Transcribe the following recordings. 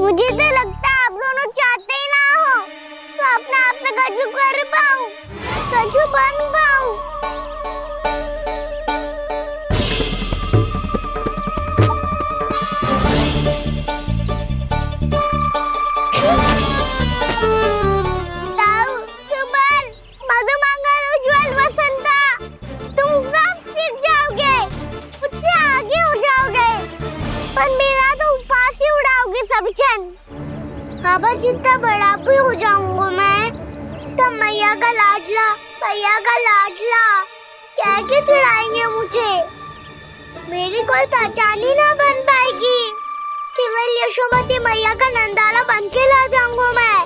मुझे तो लगता है आप दोनों चाहते ही ना हो तो अपने आप से कछु कर पाऊं, कछु बन पाऊं। बाबा जितना बड़ा भी हो जाऊंगा मैं तब मैया का लाडला कह के चिढ़ाएंगे मुझे। मेरी कोई पहचान ही ना बन पाएगी। केवल यशोमती मैया का नंदाला बन के ला जाऊंगा मैं।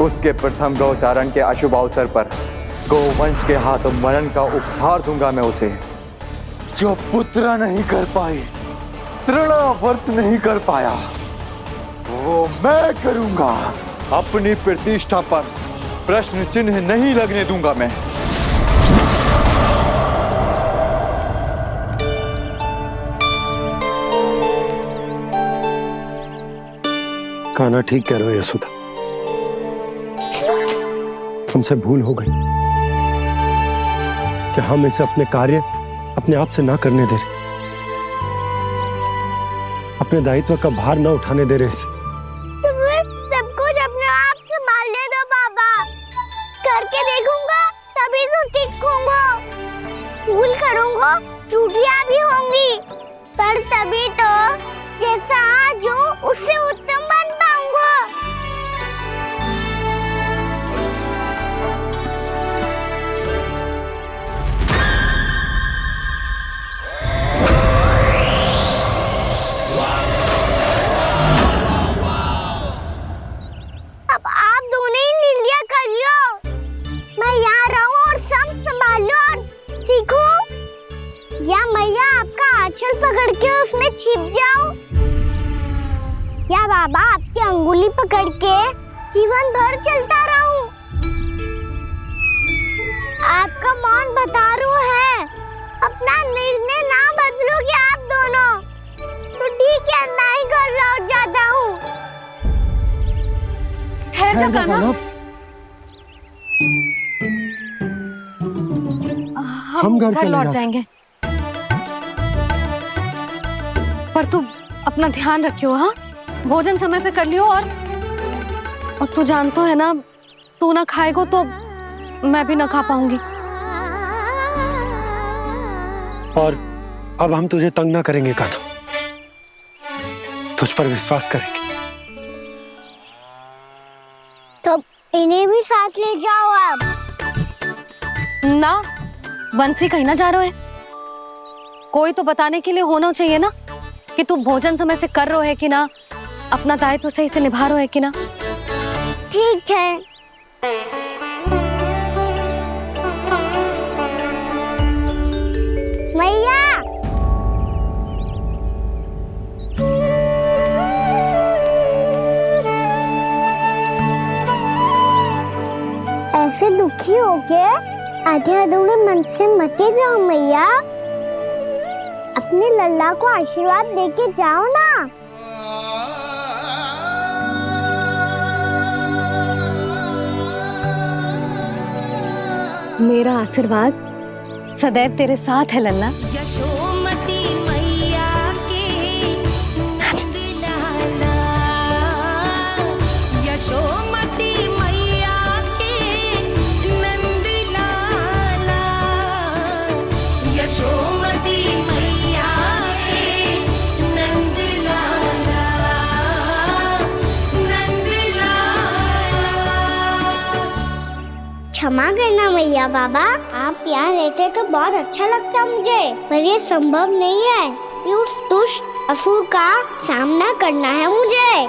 उसके प्रथम गौचारण के अशुभ अवसर पर गोवंश के हाथों मरण का उपहार दूंगा मैं उसे। जो पुत्र नहीं कर पाई, तृणावर्त नहीं कर पाया, वो मैं करूंगा। अपनी प्रतिष्ठा पर प्रश्न चिन्ह नहीं लगने दूंगा मैं। कान्हा ठीक कह रहे हो यशोदा, हमसे भूल हो गई कि हम इसे अपने कार्य अपने आप से ना करने दे रहे, अपने दायित्व का भार ना उठाने दे रहे इसे। तो फिर सब कुछ अपने आप संभालने दो बाबा। करके देखूंगा तभी तो सीखूंगा। भूल करूंगा, त्रुटियां भी होंगी, पर तभी तो जैसा आज हूं उससे उत्तम बन पाऊंगा। पकड़ के उसमें छिप जाऊं या बाबा आपकी अंगुली पकड़ के जीवन भर चलता रहूं। आपका मौन बतारू है, अपना निर्णय ना बदलोगे आप दोनों तो ठीक है, मैं ही घर लौट जाता हूँ। ठहर जा कान्हा, हम घर लौट जाएंगे, पर तू अपना ध्यान रखियो। हाँ, भोजन समय पे कर लियो। और तू जानतो है ना, तू ना खाएगो तो मैं भी ना खा पाऊंगी। और अब हम तुझे तंग ना करेंगे कान्हा, तुझ पर विश्वास करेंगे। तो इन्हें भी साथ ले जाओ आप। ना, बंसी कहीं ना जा रहे है, कोई तो बताने के लिए होना चाहिए ना कि तू भोजन समय से कर रहे है कि ना, अपना दायित्व सही से निभा रहे है कि ना। ठीक है। मैया, ऐसे दुखी होके आधे अधूरे मन से मत जाओ मैया। अपने लल्ला को आशीर्वाद देके जाओ ना। मेरा आशीर्वाद सदैव तेरे साथ है लल्ला। यशोमती मैया के नंद लाला, यशोमती मैया के नंद लाला, यशोमती मैया के नंद लाला, नंद लाला। क्षमा करना मैया बाबा, आप यहाँ रहते तो बहुत अच्छा लगता मुझे, पर ये संभव नहीं है। उस दुष्ट असुर का सामना करना है मुझे।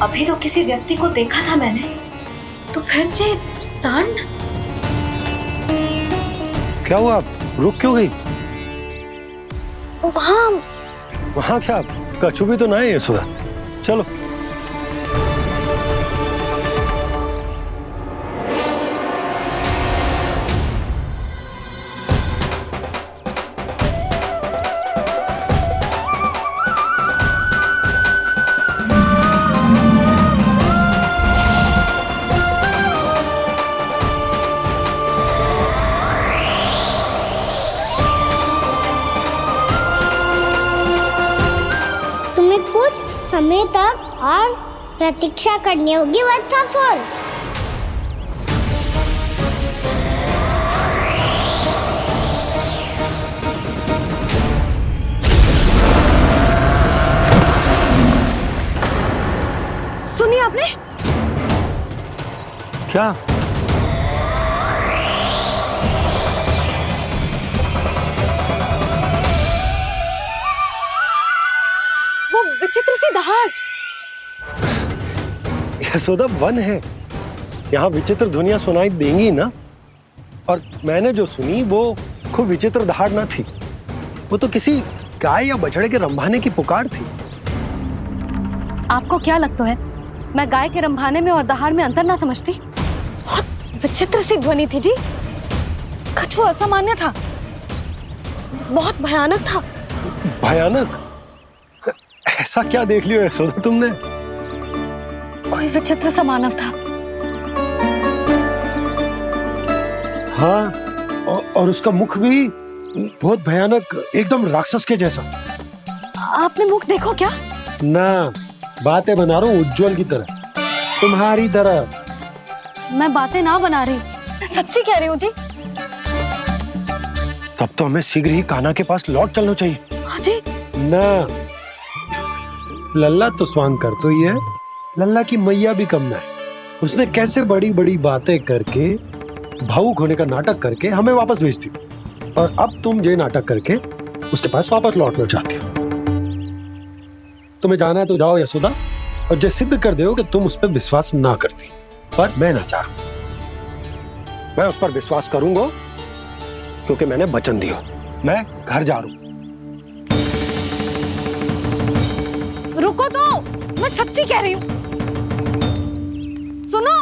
अभी तो किसी व्यक्ति को देखा था मैंने, तो फिर जे सांड। क्या हुआ, रुक क्यों गई? वहाँ वहां क्या, कछु भी तो ना है यशोदा। चलो। तुम्हें कुछ समय तक और प्रतीक्षा करनी होगी वत्सासुर। सुनिए आपने? क्या? वो विचित्र सी दहाड़। यशोदा, वन है, यहाँ विचित्र ध्वनियां सुनाई देंगी ना। और मैंने जो सुनी वो खूब विचित्र दहाड़ ना थी, वो तो किसी गाय या बछड़े के रंभाने की पुकार थी। आपको क्या लगता है मैं गाय के रंभाने में और दहाड़ में अंतर ना समझती? बहुत विचित्र सी ध्वनि थी जी, कुछ वो असामान्य था, बहुत भयानक था। भयानक? ऐसा क्या देख लियो यशोदा तुमने? कोई विचित्र सा मानव था। हाँ, और उसका मुख भी बहुत भयानक, एकदम राक्षस के जैसा। आपने मुख देखो क्या? ना, बातें बना रहा हूँ उज्जवल की तरह, तुम्हारी तरह। मैं बातें ना बना रही, मैं सच्ची कह रही हूँ जी। तब तो हमें शीघ्र ही कान्हा के पास लौट चलना चाहिए। हाँ जी। ना, लल्ला तो स्वांग कर तो ही है, लल्ला की मैया भी कम ना है। उसने कैसे बड़ी बड़ी बातें करके, भावुक होने का नाटक करके हमें वापस भेज दी, और अब तुम ये नाटक करके उसके पास वापस लौटना चाहती हो। तुम्हें जाना है तो जाओ यशोदा, और जो सिद्ध कर दो कि तुम उस पर विश्वास ना करती। पर मैं ना चाह, मैं उस पर विश्वास करूंगा क्योंकि मैंने वचन दिया। मैं घर जा रहा हूं। रुको तो, मैं सच्ची कह रही हूँ। सुनो।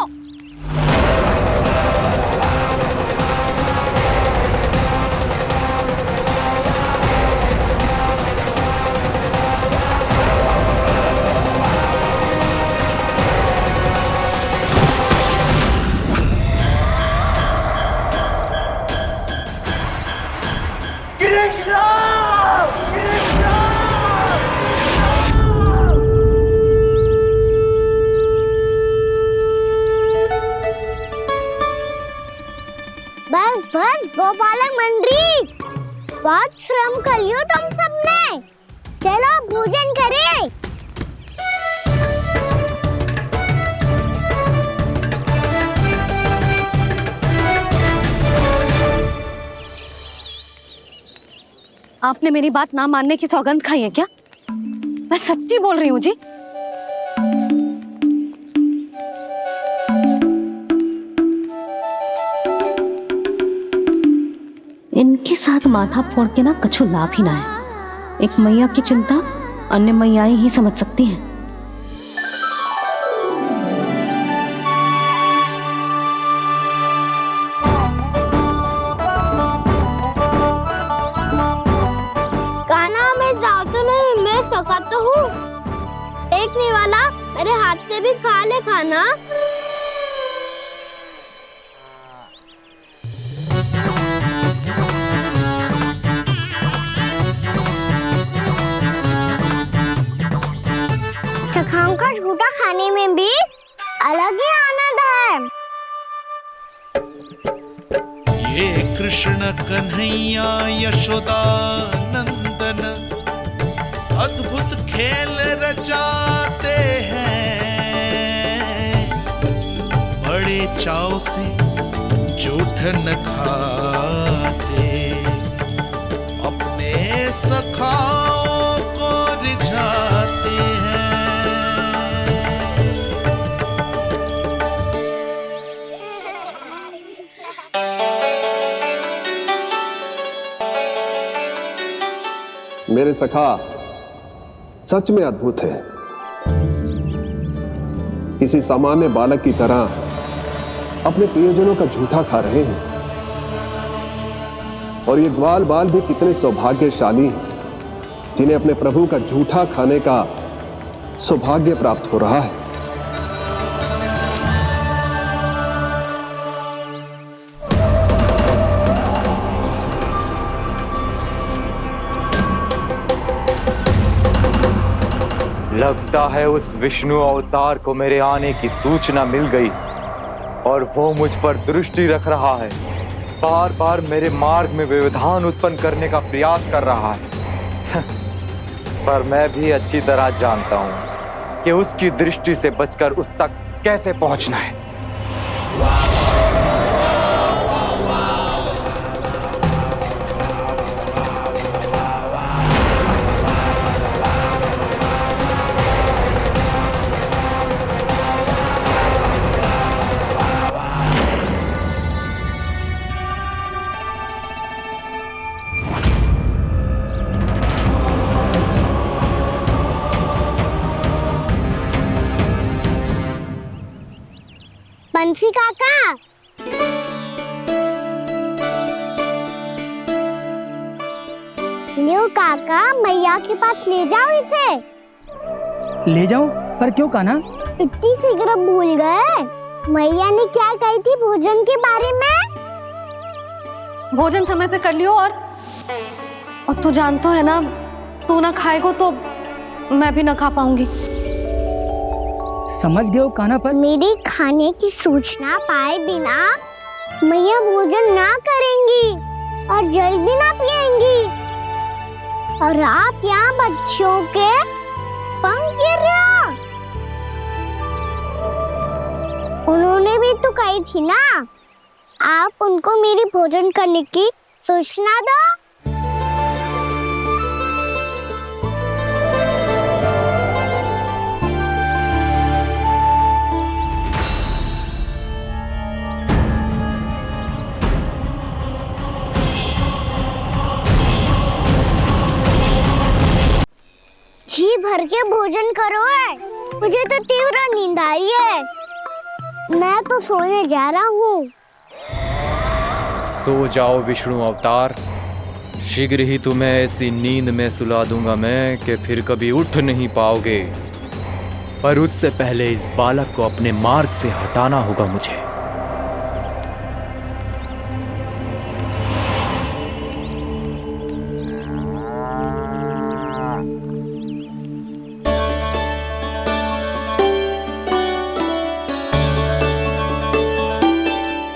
बस बस गोपालक मंडली, बहुत श्रम कर लियो तुम सबने। चलो भोजन करें। आपने मेरी बात ना मानने की सौगंध खाई है क्या? मैं सच्ची बोल रही हूँ जी। इनके साथ माथा फोड़ के ना कछु लाभ ही ना है। एक मैया की चिंता अन्य मैयाएं ही समझ सकती हैं। कान्हा, मैं जाऊँ तो नहीं, मैं सका तो हूँ। देखने वाला मेरे हाथ से भी खा ले खाना। चखाओं का झूठा खाने में भी अलग ही आनंद है। ये कृष्ण कन्हैया यशोदा नंदन अद्भुत खेल रचाते हैं, बड़े चाव से जूठन खाते, अपने सखाओं को रिझाते हैं। मेरे सखा सच में अद्भुत है। किसी सामान्य बालक की तरह अपने प्रियजनों का झूठा खा रहे हैं। और ये ग्वाल बाल भी कितने सौभाग्यशाली हैं जिन्हें अपने प्रभु का झूठा खाने का सौभाग्य प्राप्त हो रहा है। लगता है उस विष्णु अवतार को मेरे आने की सूचना मिल गई और वो मुझ पर दृष्टि रख रहा है। बार बार मेरे मार्ग में व्यवधान उत्पन्न करने का प्रयास कर रहा है। पर मैं भी अच्छी तरह जानता हूं कि उसकी दृष्टि से बचकर उस तक कैसे पहुंचना है। बंसी काका, लियो काका, मैया के पास ले जाओ इसे। ले जाओ? पर क्यों कान्हा? इतनी शीघ्र भूल गए? मैया ने क्या कही थी भोजन के बारे में? भोजन समय पे कर लियो। और तू जानता है ना, तू ना खाएगो तो मैं भी ना खा पाऊंगी। समझ गए हो कान्हा? पर मेरे खाने की सूचना पाए बिना मैया भोजन ना करेंगी और जल भी ना पिएंगी। और आप यहाँ बच्चों के पंख गिर रहे हो। उन्होंने भी तो कही थी ना, आप उनको मेरी भोजन करने की सूचना दो। जी भर के भोजन करो है, मुझे तो तीव्र नींद आ रही है। मैं तो सोने जा रहा हूँ। सो जाओ विष्णु अवतार, शीघ्र ही तुम्हें ऐसी नींद में सुला दूंगा मैं कि फिर कभी उठ नहीं पाओगे। पर उससे पहले इस बालक को अपने मार्ग से हटाना होगा मुझे।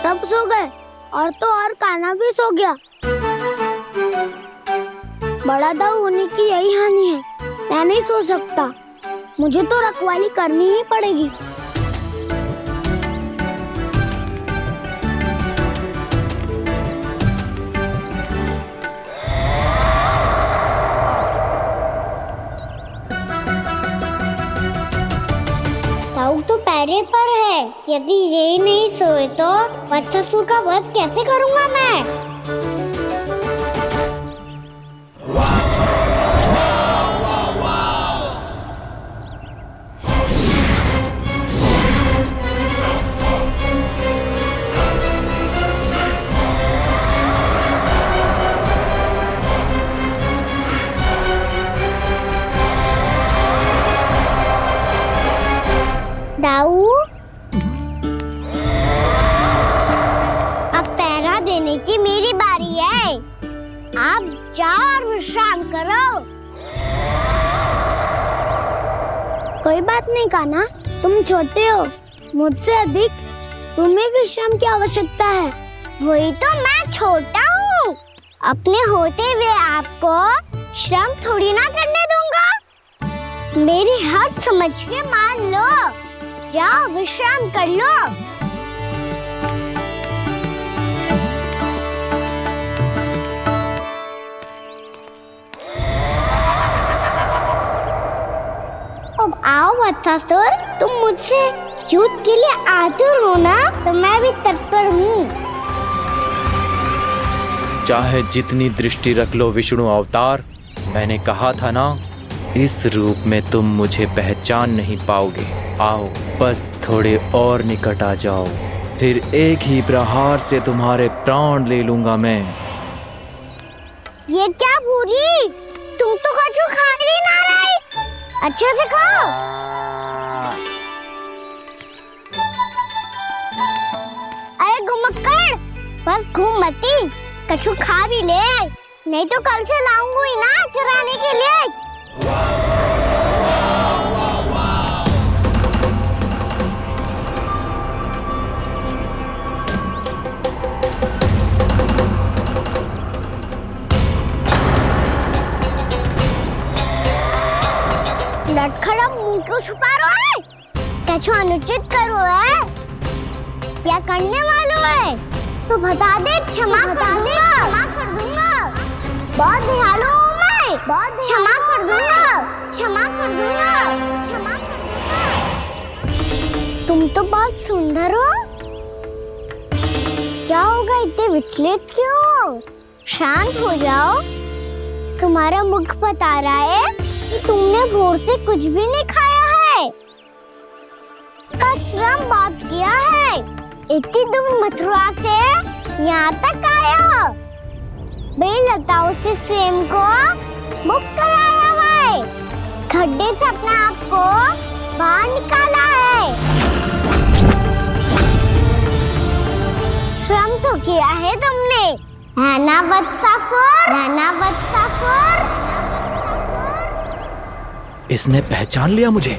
सब सो गए और तो और कान्हा भी सो गया। बड़ा दाऊ होने की यही हानि है। मैं नहीं सो सकता, मुझे तो रखवाली करनी ही पड़ेगी। दाऊ तो पैरे पर है। यदि ये नहीं सोए तो बच्चासुर का वध कैसे करूंगा मैं? दाऊ, अब पहरा देने की मेरी बारी है। आप जाओ और विश्राम करो। कोई बात नहीं कान्हा, तुम छोटे हो, मुझसे अधिक तुम्हें विश्राम की आवश्यकता है। वही तो मैं छोटा हूँ, अपने होते हुए आपको श्रम थोड़ी ना करने दूंगा। मेरी हद समझ के मान लो। जाओ विश्राम कर लो। अब आओ बच्चासुर, तुम मुझसे युद्ध के लिए आतुर हो ना, तो मैं भी तत्पर हूँ। चाहे जितनी दृष्टि रख लो विष्णु अवतार, मैंने कहा था ना, इस रूप में तुम मुझे पहचान नहीं पाओगे। आओ, बस थोड़े और निकट आ जाओ, फिर एक ही प्रहार से तुम्हारे प्राण ले लूंगा मैं। ये क्या भूरी, तुम तो कछु खा ही ना रही, अच्छे से खाओ। अरे घुमक्कड़, बस घूम मती, कछु खा भी ले, नहीं तो कल से लाऊंगा ही ना चुराने के लिए। लटखड़ा मुंह क्यों छुपा रहा है? कछु अनुचित करो है या करने वालों है तो बता दे, क्षमा कर दूंगा। बहुत दयालु हूँ मैं, बहुत क्षमा कर दूंगा। तुम तो बहुत सुंदर हो, क्या होगा, इतने विचलित क्यों हो? शांत हो जाओ, तुम्हारा मुख बता रहा है कि तुमने भोर से कुछ भी नहीं खाया है, बस श्रम बात किया है। इतनी दूर मथुरा से यहाँ तक आया हो, बेलताओं से स्वयं को मुक्त कराया है, खड्डे से अपने आप को बाहर निकाला है। श्रम तो किया है तुमने, है ना वत्सासुर? इसने पहचान लिया मुझे।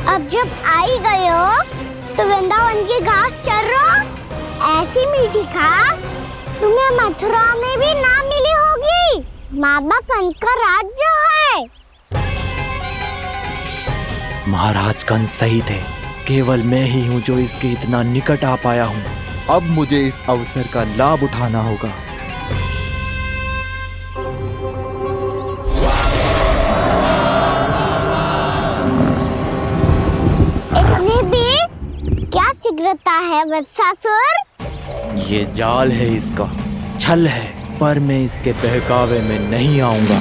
अब जब आई गए हो तो वृंदावन की घास चर रहो, ऐसी मीठी घास तुम्हें मथुरा में भी ना मिली होगी। मामा कंस का राज्य है। महाराज कंस सही थे, केवल मैं ही हूँ जो इसके इतना निकट आ पाया हूँ। अब मुझे इस अवसर का लाभ उठाना होगा। इतने भी क्या शीघ्रता है वत्सासुर? ये जाल है इसका, छल है, पर मैं इसके बहकावे में नहीं आऊंगा।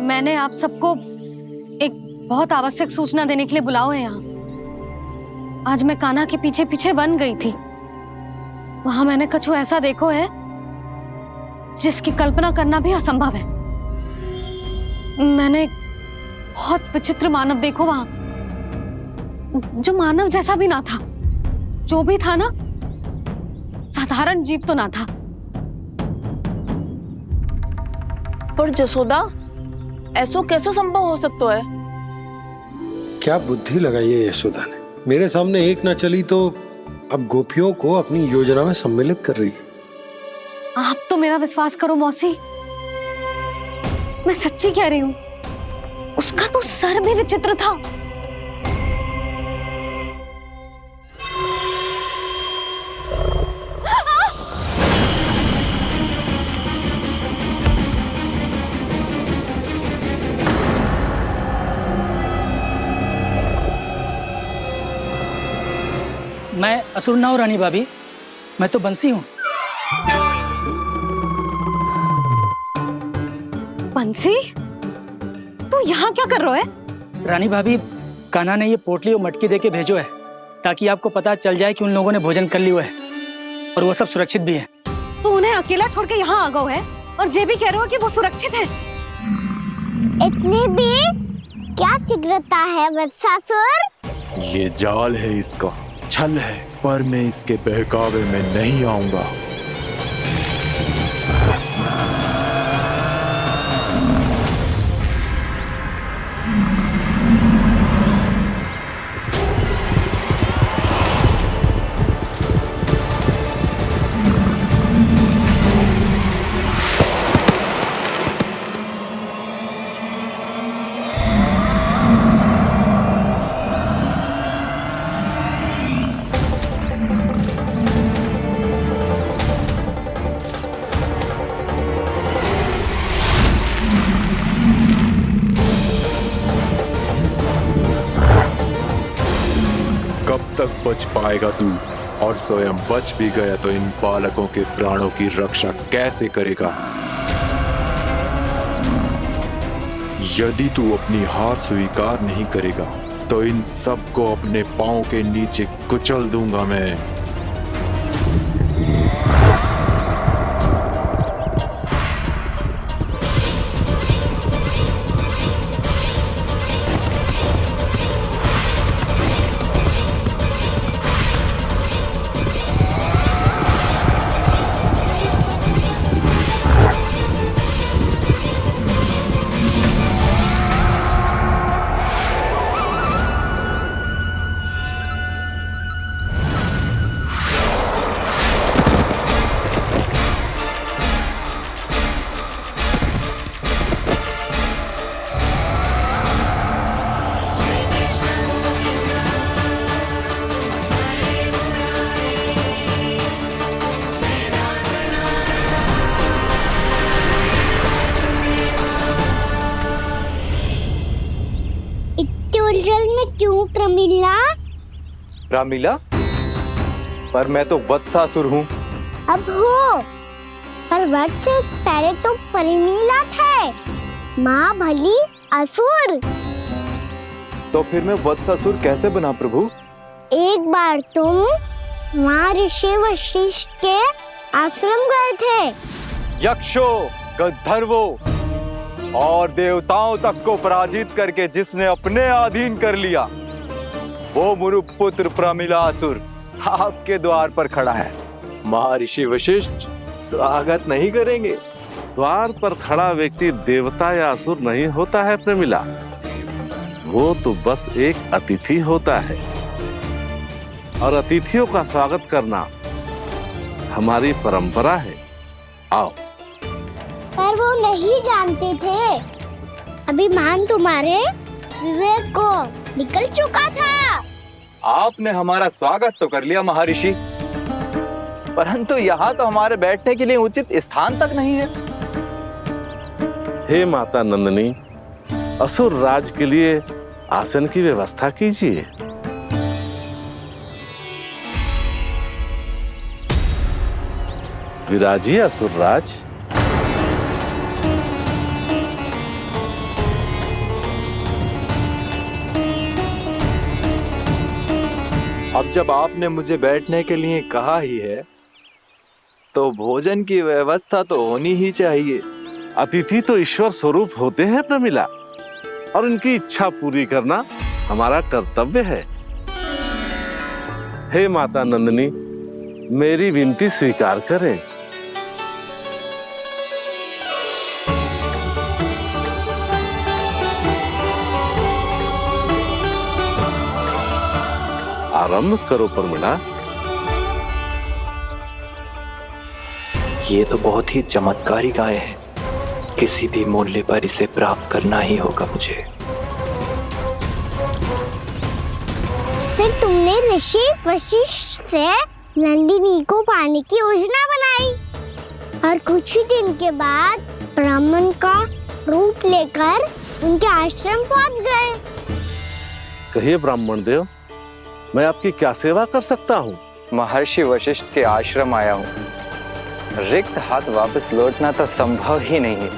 मैंने आप सबको एक बहुत आवश्यक सूचना देने के लिए बुलाओ है यहाँ। आज मैं कान्हा के पीछे पीछे वन गई थी, वहां मैंने कछु ऐसा देखो है जिसकी कल्पना करना भी असंभव है। मैंने एक बहुत विचित्र मानव देखो वहां, जो मानव जैसा भी ना था, जो भी था ना साधारण जीव तो ना था। पर जसोदा, ऐसो कैसे संभव हो सकता है? क्या बुद्धि लगाई है यशोदा ने, मेरे सामने एक ना चली तो अब गोपियों को अपनी योजना में सम्मिलित कर रही है। आप तो मेरा विश्वास करो मौसी, मैं सच्ची कह रही हूं, उसका तो सर भी विचित्र था। मैं असुर ना हूँ रानी भाभी, मैं तो बंसी हूँ। बंसी, तू यहाँ क्या कर रहा है? रानी भाभी, कान्हा ने ये पोटली और मटकी देके भेजो है ताकि आपको पता चल जाए कि उन लोगों ने भोजन कर लिया है और वो सब सुरक्षित भी है। तू उन्हें अकेला छोड़ के यहाँ आ गया है और ये भी कह रहे हो कि वो सुरक्षित है। इतने भी क्या शीघ्रता है वत्सासुर? ये जाल है इसका, छल है, पर मैं इसके बहकावे में नहीं आऊंगा। कब तक बच पाएगा तू? और स्वयं बच भी गया तो इन बालकों के प्राणों की रक्षा कैसे करेगा? यदि तू अपनी हार स्वीकार नहीं करेगा तो इन सबको अपने पांव के नीचे कुचल दूंगा मैं। उलझन में क्यों प्रमिला? रामीला, पर मैं तो वत्सासुर हूँ। अब हो, पर वट से पहले तो प्रमिला थे, माँ भली असुर। तो फिर मैं वत्सासुर कैसे बना प्रभु? एक बार तुम वहाँ ऋषि वशिष्ठ के आश्रम गए थे। यक्षों, गंधर्वों और देवताओं तक को पराजित करके जिसने अपने अधीन कर लिया, वो मुरुपुत्र प्रमिलासुर आपके द्वार पर खड़ा है। महर्षि वशिष्ठ स्वागत नहीं करेंगे। द्वार पर खड़ा व्यक्ति देवता या असुर नहीं होता है प्रमिला, वो तो बस एक अतिथि होता है, और अतिथियों का स्वागत करना हमारी परंपरा है। आओ। पर वो नहीं जानते थे, अभिमान तुम्हारे विवेक को निकल चुका था। आपने हमारा स्वागत तो कर लिया महर्षि, परंतु यहाँ तो हमारे बैठने के लिए उचित स्थान तक नहीं है। हे माता नंदिनी, असुर राज के लिए आसन की व्यवस्था कीजिए। विराजिए असुर राज। अब जब आपने मुझे बैठने के लिए कहा ही है, तो भोजन की व्यवस्था तो होनी ही चाहिए। अतिथि तो ईश्वर स्वरूप होते हैं प्रमिला, और उनकी इच्छा पूरी करना हमारा कर्तव्य है। हे माता नंदिनी, मेरी विनती स्वीकार करें। आरंभ करो प्रमिला। ये तो बहुत ही चमत्कारी गाय है, किसी भी मूल्य पर इसे प्राप्त करना ही होगा मुझे। फिर तुमने ऋषि वशिष्ठ से नंदिनी को पाने की योजना बनाई, और कुछ ही दिन के बाद ब्राह्मण का रूप लेकर उनके आश्रम पहुंच गए। कहिए ब्राह्मण देव, मैं आपकी क्या सेवा कर सकता हूँ? महर्षि वशिष्ठ के आश्रम आया हूँ। रिक्त हाथ वापस लौटना तो संभव ही नहीं है।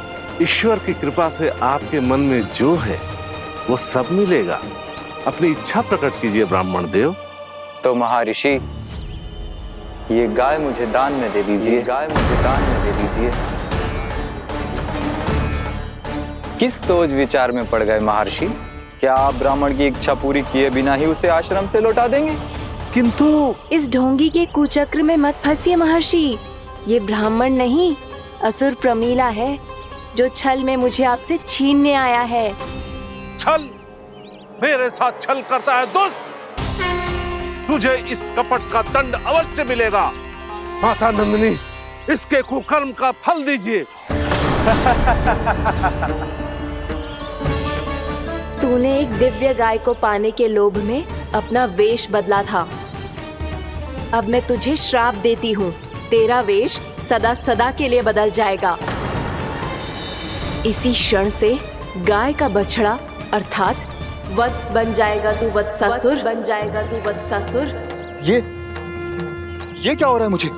ईश्वर की कृपा से आपके मन में जो है वो सब मिलेगा। अपनी इच्छा प्रकट कीजिए ब्राह्मण देव। तो महर्षि, ये गाय मुझे दान में दे दीजिए। गाय मुझे दान में दे दीजिए। किस सोच विचार में पड़ गए महर्षि? क्या आप ब्राह्मण की इच्छा पूरी किए बिना ही उसे आश्रम से लौटा देंगे? किंतु इस ढोंगी के कुचक्र में मत फंसिए महर्षि। ये ब्राह्मण नहीं, असुर प्रमिला है, जो छल में मुझे आपसे छीनने आया है। छल? मेरे साथ छल करता है दुष्ट? तुझे इस कपट का दंड अवश्य मिलेगा। माता नंदिनी, इसके कुकर्म का फल दीजिए। तूने एक दिव्य गाय को पाने के लोभ में अपना वेश बदला था। अब मैं तुझे श्राप देती हूँ, तेरा वेश सदा सदा के लिए बदल जाएगा। इसी क्षण से गाय का बछड़ा अर्थात वत्स बन जाएगा तू वत्सासुर, बन जाएगा तू वत्सासुर। ये क्या हो रहा है मुझे?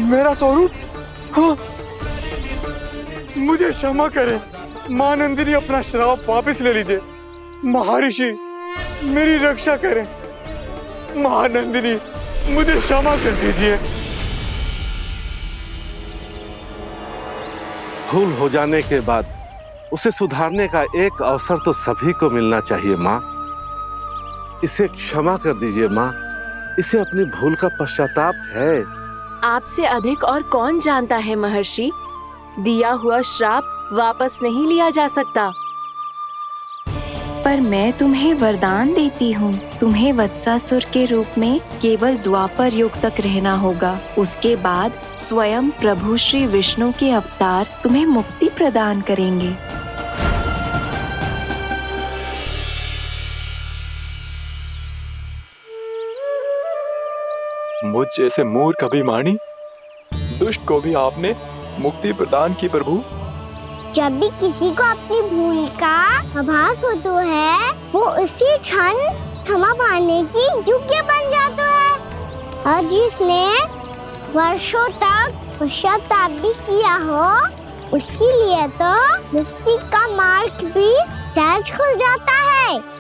मेरा स्वरूप? हाँ। मुझे क्षमा करें मां नंदिनी, अपना श्राप वापस ले लीजिए। महर्षि मेरी रक्षा करें। महानंदिनी मुझे क्षमा कर दीजिए। भूल हो जाने के बाद उसे सुधारने का एक अवसर तो सभी को मिलना चाहिए माँ। इसे क्षमा कर दीजिए माँ, इसे अपनी भूल का पश्चाताप है। आपसे अधिक और कौन जानता है महर्षि, दिया हुआ श्राप वापस नहीं लिया जा सकता। पर मैं तुम्हें वरदान देती हूँ, तुम्हें वत्सासुर के रूप में केवल द्वापर युग तक रहना होगा। उसके बाद स्वयं प्रभु श्री विष्णु के अवतार तुम्हें मुक्ति प्रदान करेंगे। मुझ जैसे मूर्ख अभिमानी दुष्ट को भी आपने मुक्ति प्रदान की प्रभु। जब भी किसी को अपनी भूल का आभास होता है, वो उसी क्षण क्षमा पाने की योग्य बन जाता है। और जिसने वर्षों तक पश्चाताप भी किया हो, उसके लिए तो मुक्ति का मार्ग भी सहज खुल जाता है।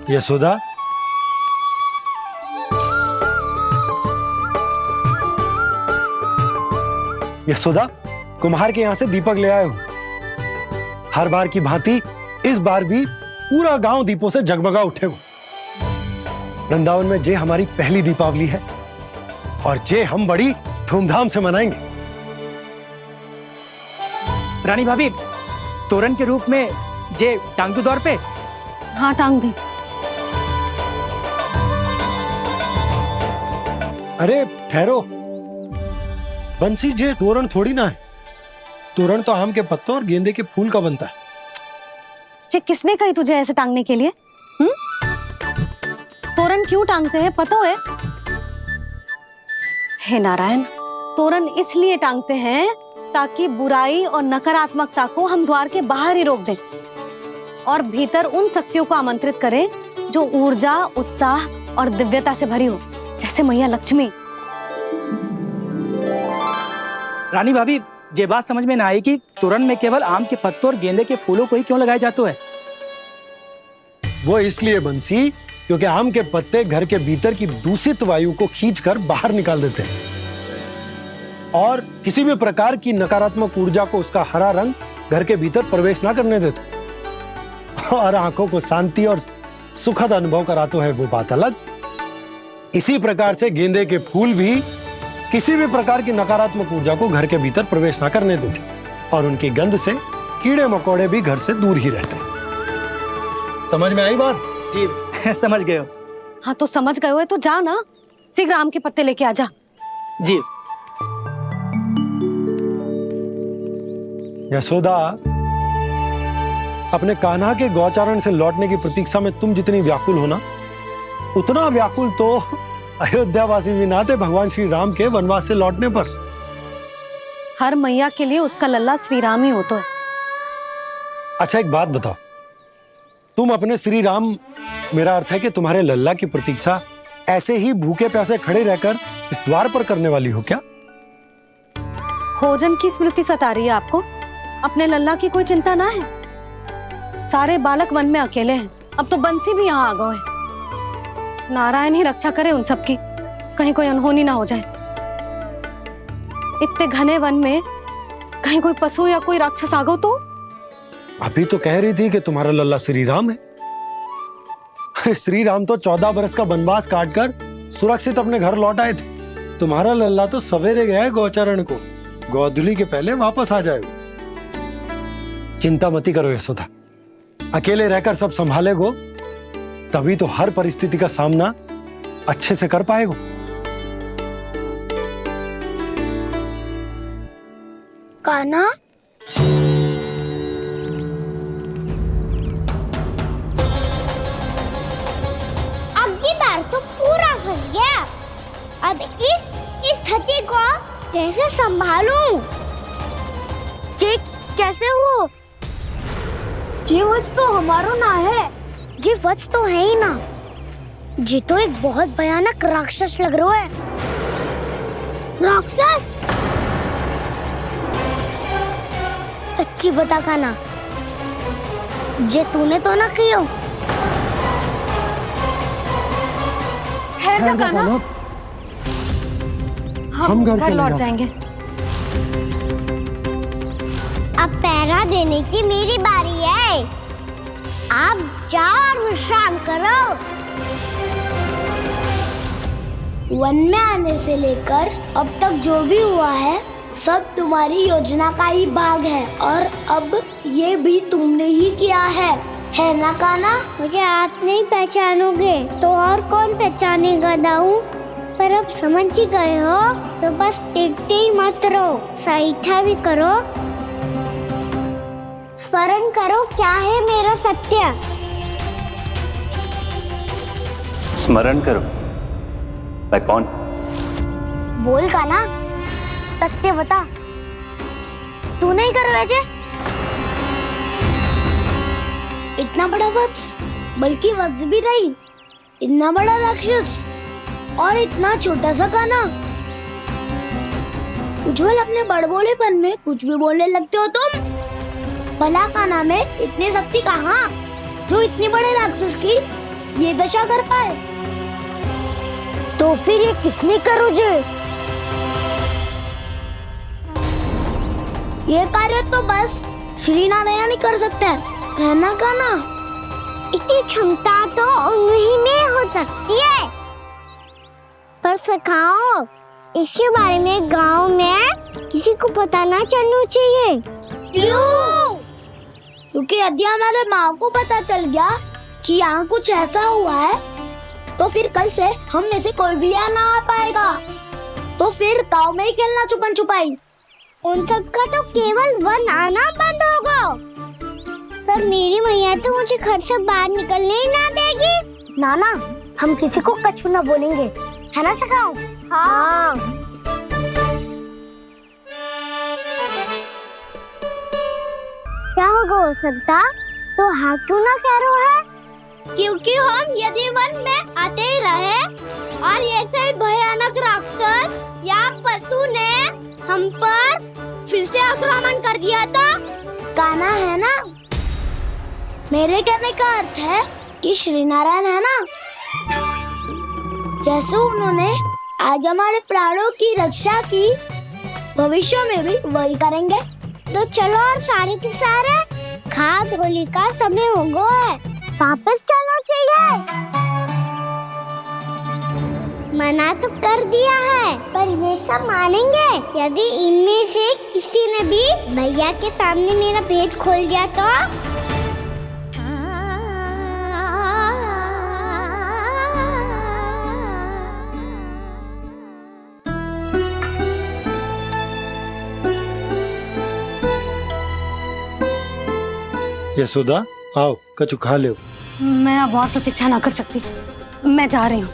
यशोदा, यशोदा, कुम्हार के यहाँ से दीपक ले आए हूं। हर बार की भांति इस बार भी पूरा गांव दीपों से जगमगा उठे हो। वृंदावन में जे हमारी पहली दीपावली है और जे हम बड़ी धूमधाम से मनाएंगे। रानी भाभी, तोरण के रूप में जे टांग दो दौर पे। हाँ, टांग दे। अरे ठहरो बंसी, जे तोरण थोड़ी ना है। तोरण तो आम के पत्तों और गेंदे के फूल का बनता है। जे किसने कही तुझे ऐसे टांगने के लिए? तोरण क्यों टांगते हैं पता है? हे नारायण, तोरण इसलिए टांगते हैं ताकि बुराई और नकारात्मकता को हम द्वार के बाहर ही रोक दें और भीतर उन शक्तियों को आमंत्रित करें जो ऊर्जा, उत्साह और दिव्यता से भरी हो, जैसे मैया लक्ष्मी। रानी भाभी, ये बात समझ में ना आई कि तोरण में केवल आम के पत्तों और गेंदे के फूलों को ही क्यों लगाया जाता है? वो इसलिए बंसी, क्योंकि आम के पत्ते घर के भीतर की दूषित वायु को खींचकर बाहर निकाल देते हैं और किसी भी प्रकार की नकारात्मक ऊर्जा को उसका हरा रंग घर के भीतर प्रवेश ना करने देते और आंखों को शांति और सुखद अनुभव कराते है, वो बात अलग। इसी प्रकार से गेंदे के फूल भी किसी भी प्रकार की नकारात्मक ऊर्जा को घर के भीतर प्रवेश ना करने देते और उनकी गंध से कीड़े मकोड़े भी घर से दूर ही रहते हैं। समझ में आई बात? जी समझ गए हो। हाँ तो समझ गए हो तो जा ना, शीघ्र आम के पत्ते लेके आ जा। जी। यशोदा, अपने कान्हा के गौचारण से लौटने की प्रतीक्षा में तुम जितनी व्याकुल हो ना, उतना व्याकुल तो अयोध्यावासी भी ना थे भगवान श्री राम के वनवास से लौटने पर। हर मैया के लिए उसका लल्ला श्री राम ही होता है। अच्छा एक बात बताओ, तुम अपने श्री राम, मेरा अर्थ है कि तुम्हारे लल्ला की प्रतीक्षा ऐसे ही भूखे प्यासे खड़े रहकर इस द्वार पर करने वाली हो क्या? भोजन की स्मृति सता रही है आपको? अपने लल्ला की कोई चिंता ना है। सारे बालक वन में अकेले हैं, अब तो बंसी भी यहाँ आ गए हैं। नारायण ही रक्षा करे उन सबकी, कहीं कोई अनहोनी ना हो जाए। इतने घने वन में कहीं कोई पशु या कोई राक्षस आ गो तो? अभी तो कह रही थी कि तुम्हारा लल्ला श्री राम है। अरे श्री राम तो 14 बरस का वनवास काटकर सुरक्षित अपने घर लौट आए थे। तुम्हारा लल्ला तो सवेरे गया है गौचरण को, गोधूली के पहले वापस आ जाएगा। चिंता मती करो यशोदा, अकेले रहकर सब संभालेगो तभी तो हर परिस्थिति का सामना अच्छे से कर पाएगो। कान्हा, अब की बार तो पूरा फंस गया। अब इस स्थिति को कैसे संभालूं? जी कैसे हो? जी वत्स तो हमारा ना है। जी वत्स तो है ही ना। जी तो एक बहुत भयानक राक्षस लग रहा है। राक्षस? सच्ची बता कान्हा, जे तूने तो ना कियो? है जा कान्हा, हम घर लौट जाएंगे। अब पहरा देने की मेरी बारी है। आप जाओ और विश्राम करो। वन में आने से लेकर अब तक जो भी हुआ है सब तुम्हारी योजना का ही भाग है, और अब ये भी तुमने ही किया है ना कान्हा? मुझे आप नहीं पहचानोगे तो और कौन पहचानेगा दाऊ? पर अब समझ ही गए हो तो बस देखते ही मत रहो, सहीठा भी करो। स्मरण करो क्या है मेरा सत्य। स्मरण करो? मैं कौन? बोल कान्हा, सत्य बता। तू नहीं करो अजय? इतना बड़ा वत्स, बल्कि वत्स भी नहीं, इतना बड़ा राक्षस और इतना छोटा सा कान्हा। उज्जवल अपने बड़बोलेपन में कुछ भी बोलने लगते हो तुम। भला कान्हा में इतनी शक्ति कहाँ जो इतने बड़े राक्षस की ये दशा कर पाए? तो फिर ये किसने करो जे? ये कार्य तो बस श्री नारायण ही कर सकते हैं, है ना कान्हा? इतनी क्षमता तो उन्हीं में हो सकती है, पर सखाओ इसके बारे में गांव में किसी को पता ना चलना चाहिए। क्यों? क्योंकि यदि हमारे माँ को पता चल गया कि यहाँ कुछ ऐसा हुआ है तो फिर कल से हम में से कोई भी यहाँ ना आ पाएगा। तो फिर गाँव में ही खेलना छुपन छुपाई। उन सब का तो केवल वन आना बंद होगा। पर मेरी मैया तो मुझे घर से बाहर निकलने ही ना देगी। नाना, हम किसी को कछु ना बोलेंगे, है ना सखाओ? हाँ। क्या होगा हो सकता? तो हाँ क्यों ना कह रहा है? क्योंकि हम यदि वन में आते ही रहे और ऐसे ही भयानक राक्षस या पशु ने हम पर फिर से आक्रमण कर दिया तो कान्हा, है ना? मेरे कहने का अर्थ है कि श्री नारायण है ना, जैसे उन्होंने आज हमारे प्राणों की रक्षा की, भविष्य में भी वही करेंगे। तो चलो और सारे के सारे खाद होली का समय हो गया है, वापस चलना चाहिए। मना तो कर दिया है, पर ये सब मानेंगे यदि इनमें से किसी ने भी भैया के सामने मेरा पेट खोल दिया तो? यशोदा, आओ कछु खा लो। मैं अब और प्रतीक्षा ना कर सकती, मैं जा रही हूँ।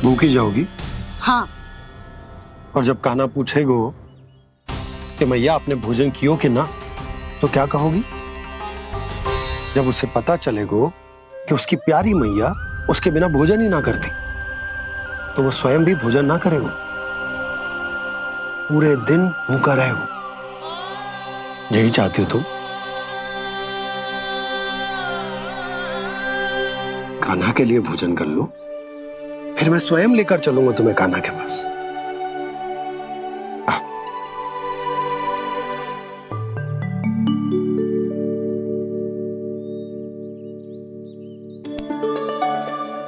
भूखी जाओगी? हाँ। और जब कान्हा पूछेगो कि मैया आपने भोजन कियो कि ना, तो क्या कहोगी? जब उसे पता चलेगो कि उसकी प्यारी मैया उसके बिना भोजन ही ना करती, तो वो स्वयं भी भोजन ना करेगो, पूरे दिन भूखा रहेगो। यही चाहती हो तुम? कान्हा के लिए भोजन कर लो, फिर मैं स्वयं लेकर चलूंगा तुम्हें कान्हा के पास।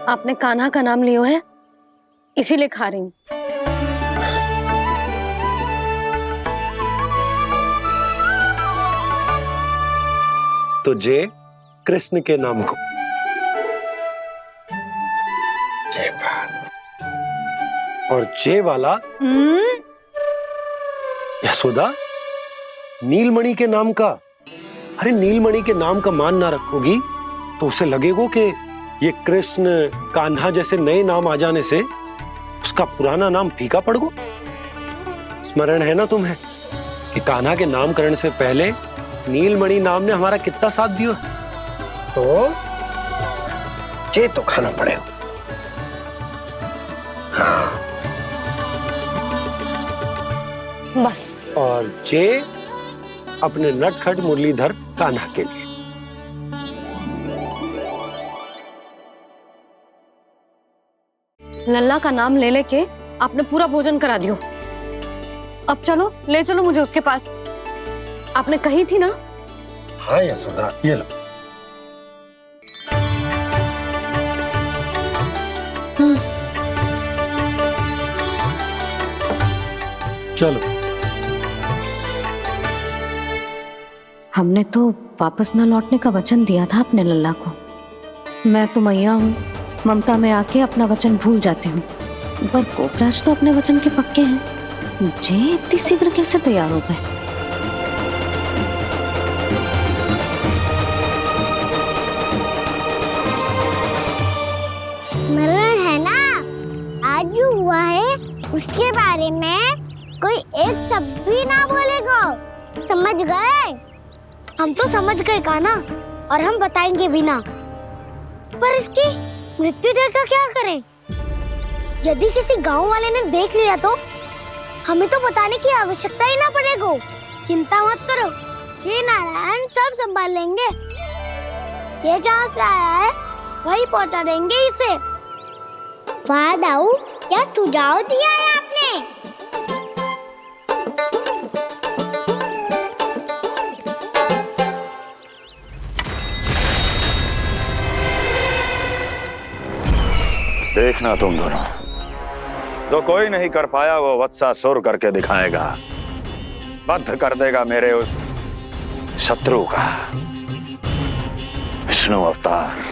आपने कान्हा का नाम लियो है, इसीलिए खा रही हूँ। तो जे कृष्ण के नाम को। जे बात। और जे वाला यशोदा नीलमणि के नाम का। अरे नीलमणि के नाम का मान ना रखोगी तो उसे लगेगा कि ये कृष्ण कान्हा जैसे नए नाम आ जाने से उसका पुराना नाम फीका पड़ गो। स्मरण है ना तुम्हें कि कान्हा के नामकरण से पहले नीलमणि नाम ने हमारा कितना साथ दिया। तो जे तो खाना पड़ेगा। हाँ। बस। और जे अपने नटखट मुरलीधर कान्हा के लिए। लल्ला का नाम ले लेके आपने पूरा भोजन करा दियो। अब चलो, ले चलो मुझे उसके पास। आपने कही थी ना। हाँ यशोदा, ये लो। चलो। हमने तो वापस न लौटने का वचन दिया था अपने लल्ला को। मैं तो मैया हूँ, ममता में आके अपना वचन भूल जाती हूँ, पर गोपराज तो अपने वचन के पक्के हैं। जे इतनी शीघ्र कैसे तैयार हो गए? मरण है ना, आज जो हुआ है उसके बारे में कोई एक शब्द भी ना बोलेगा। समझ गए? हम तो समझ गए कान्हा, और हम बताएंगे भी ना। पर इसकी मृत्यु देखकर क्या करें? यदि किसी गांव वाले ने देख लिया तो हमें तो बताने की आवश्यकता ही ना पड़ेगा। चिंता मत करो, श्री नारायण सब संभाल लेंगे। ये जहाँ से आया है वही पहुँचा देंगे इसे। वाह दाऊ, क्या सुझाव दिया है आपने। देखना तुम दोनों, जो कोई नहीं कर पाया वो वत्सासुर करके दिखाएगा। बद्ध कर देगा मेरे उस शत्रु का विष्णु अवतार।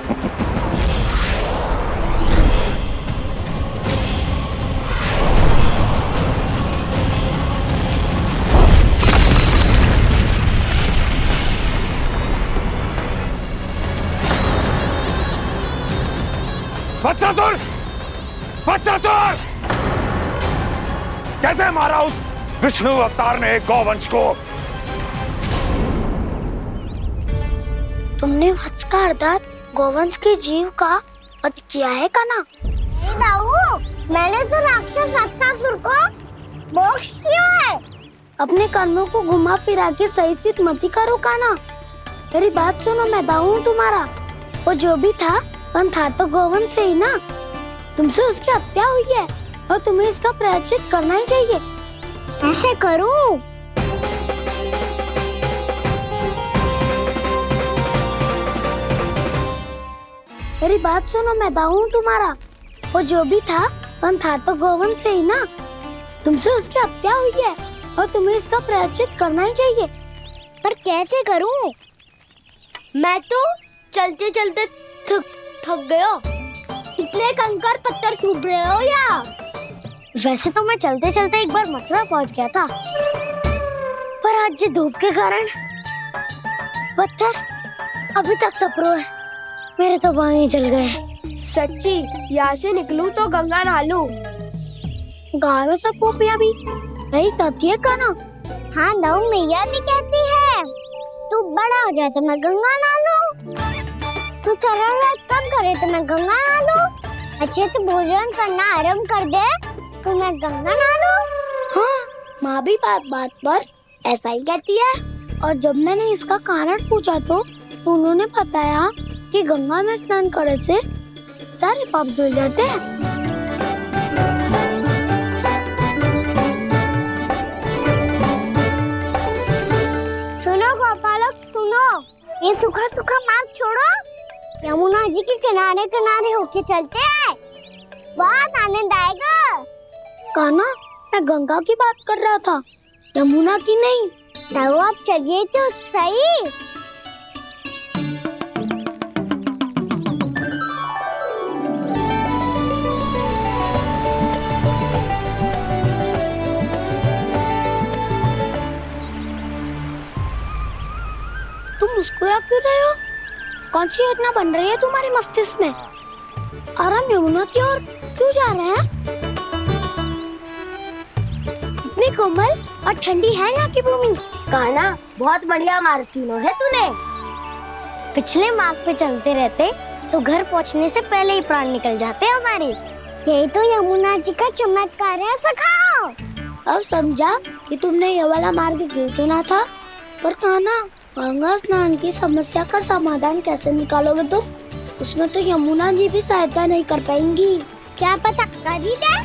वत्सासुर! वत्सासुर! कैसे मारा उस विष्णु अवतार ने गौवंश को? तुमने वत्स का अर्थात गौवंश के जीव का वध किया है कान्हा? नहीं दाऊ, मैंने तो राक्षस वत्सासुर को मोक्ष दिया है। अपने कर्मों को घुमा फिरा के सही सिद्ध मत करो कान्हा। मेरी बात सुनो, मैं दाऊ हूँ तुम्हारा। वो जो भी था तो गौवंश से ही ना। तुमसे उसकी हत्या हुई है और तुम्हें इसका प्रायश्चित करना ही चाहिए। ऐसे करूं? मेरी बात सुनो, मैं दाऊ हूँ तुम्हारा। वो जो भी था तो गौवंश से ही ना। तुमसे उसकी हत्या हुई है और तुम्हें इसका प्रायश्चित करना ही चाहिए। पर कैसे करूं? मैं तो चलते चलते थक गया। इतने कंकर पत्थर सूख रहे हो या? वैसे तो मैं चलते चलते एक बार मथुरा पहुंच गया था, पर आज ये धूप के कारण पत्थर अभी तक तप रहे हैं। मेरे तो पाँव ही जल गए। सच्ची, यहाँ से निकलूं तो गंगा नहा लूं। गारो सब पोपिया भी यही कहती है कान्हा। हाँ दाऊ, मैया भी कहती है तू बड़ा हो जाए तो मैं गंगा नहा लूं, तू चरण व्रत कब करे तो मैं गंगा नहा लूं, अच्छे से भोजन करना आरंभ कर दे तो मैं गंगा नहा लूं। हाँ, माँ भी बात बात पर ऐसा ही कहती है। और जब मैंने इसका कारण पूछा तो उन्होंने बताया कि गंगा में स्नान करने से सारे पाप धुल जाते हैं। सुनो गोपालक सुनो, ये सूखा सूखा मार्ग छोड़ो, यमुना जी के किनारे किनारे होके चलते हैं, बहुत आनंद आएगा। कान्हा, मैं गंगा की बात कर रहा था, यमुना की नहीं। तो आप चलिए तो सही। कौन सी योजना बन रही है तुम्हारे मस्तिष्क में? और हम यमुना की ओर क्यों जा रहे हैं? इतनी कोमल और ठंडी है यहाँ की भूमि। कान्हा, बहुत बढ़िया मार्ग चुना है तूने। पिछले मार्ग पे चलते रहते तो घर पहुँचने से पहले ही प्राण निकल जाते हमारे। यही तो यमुना जी का चमत्कार है सखा। अब समझा कि तुमने ये वाला मार्ग क्यों चुना था। पर कान्हा, गंगा स्नान की समस्या का समाधान कैसे निकालोगे तुम? उसमें तो यमुना जी भी सहायता नहीं कर पाएंगी। क्या पता कर ही दे।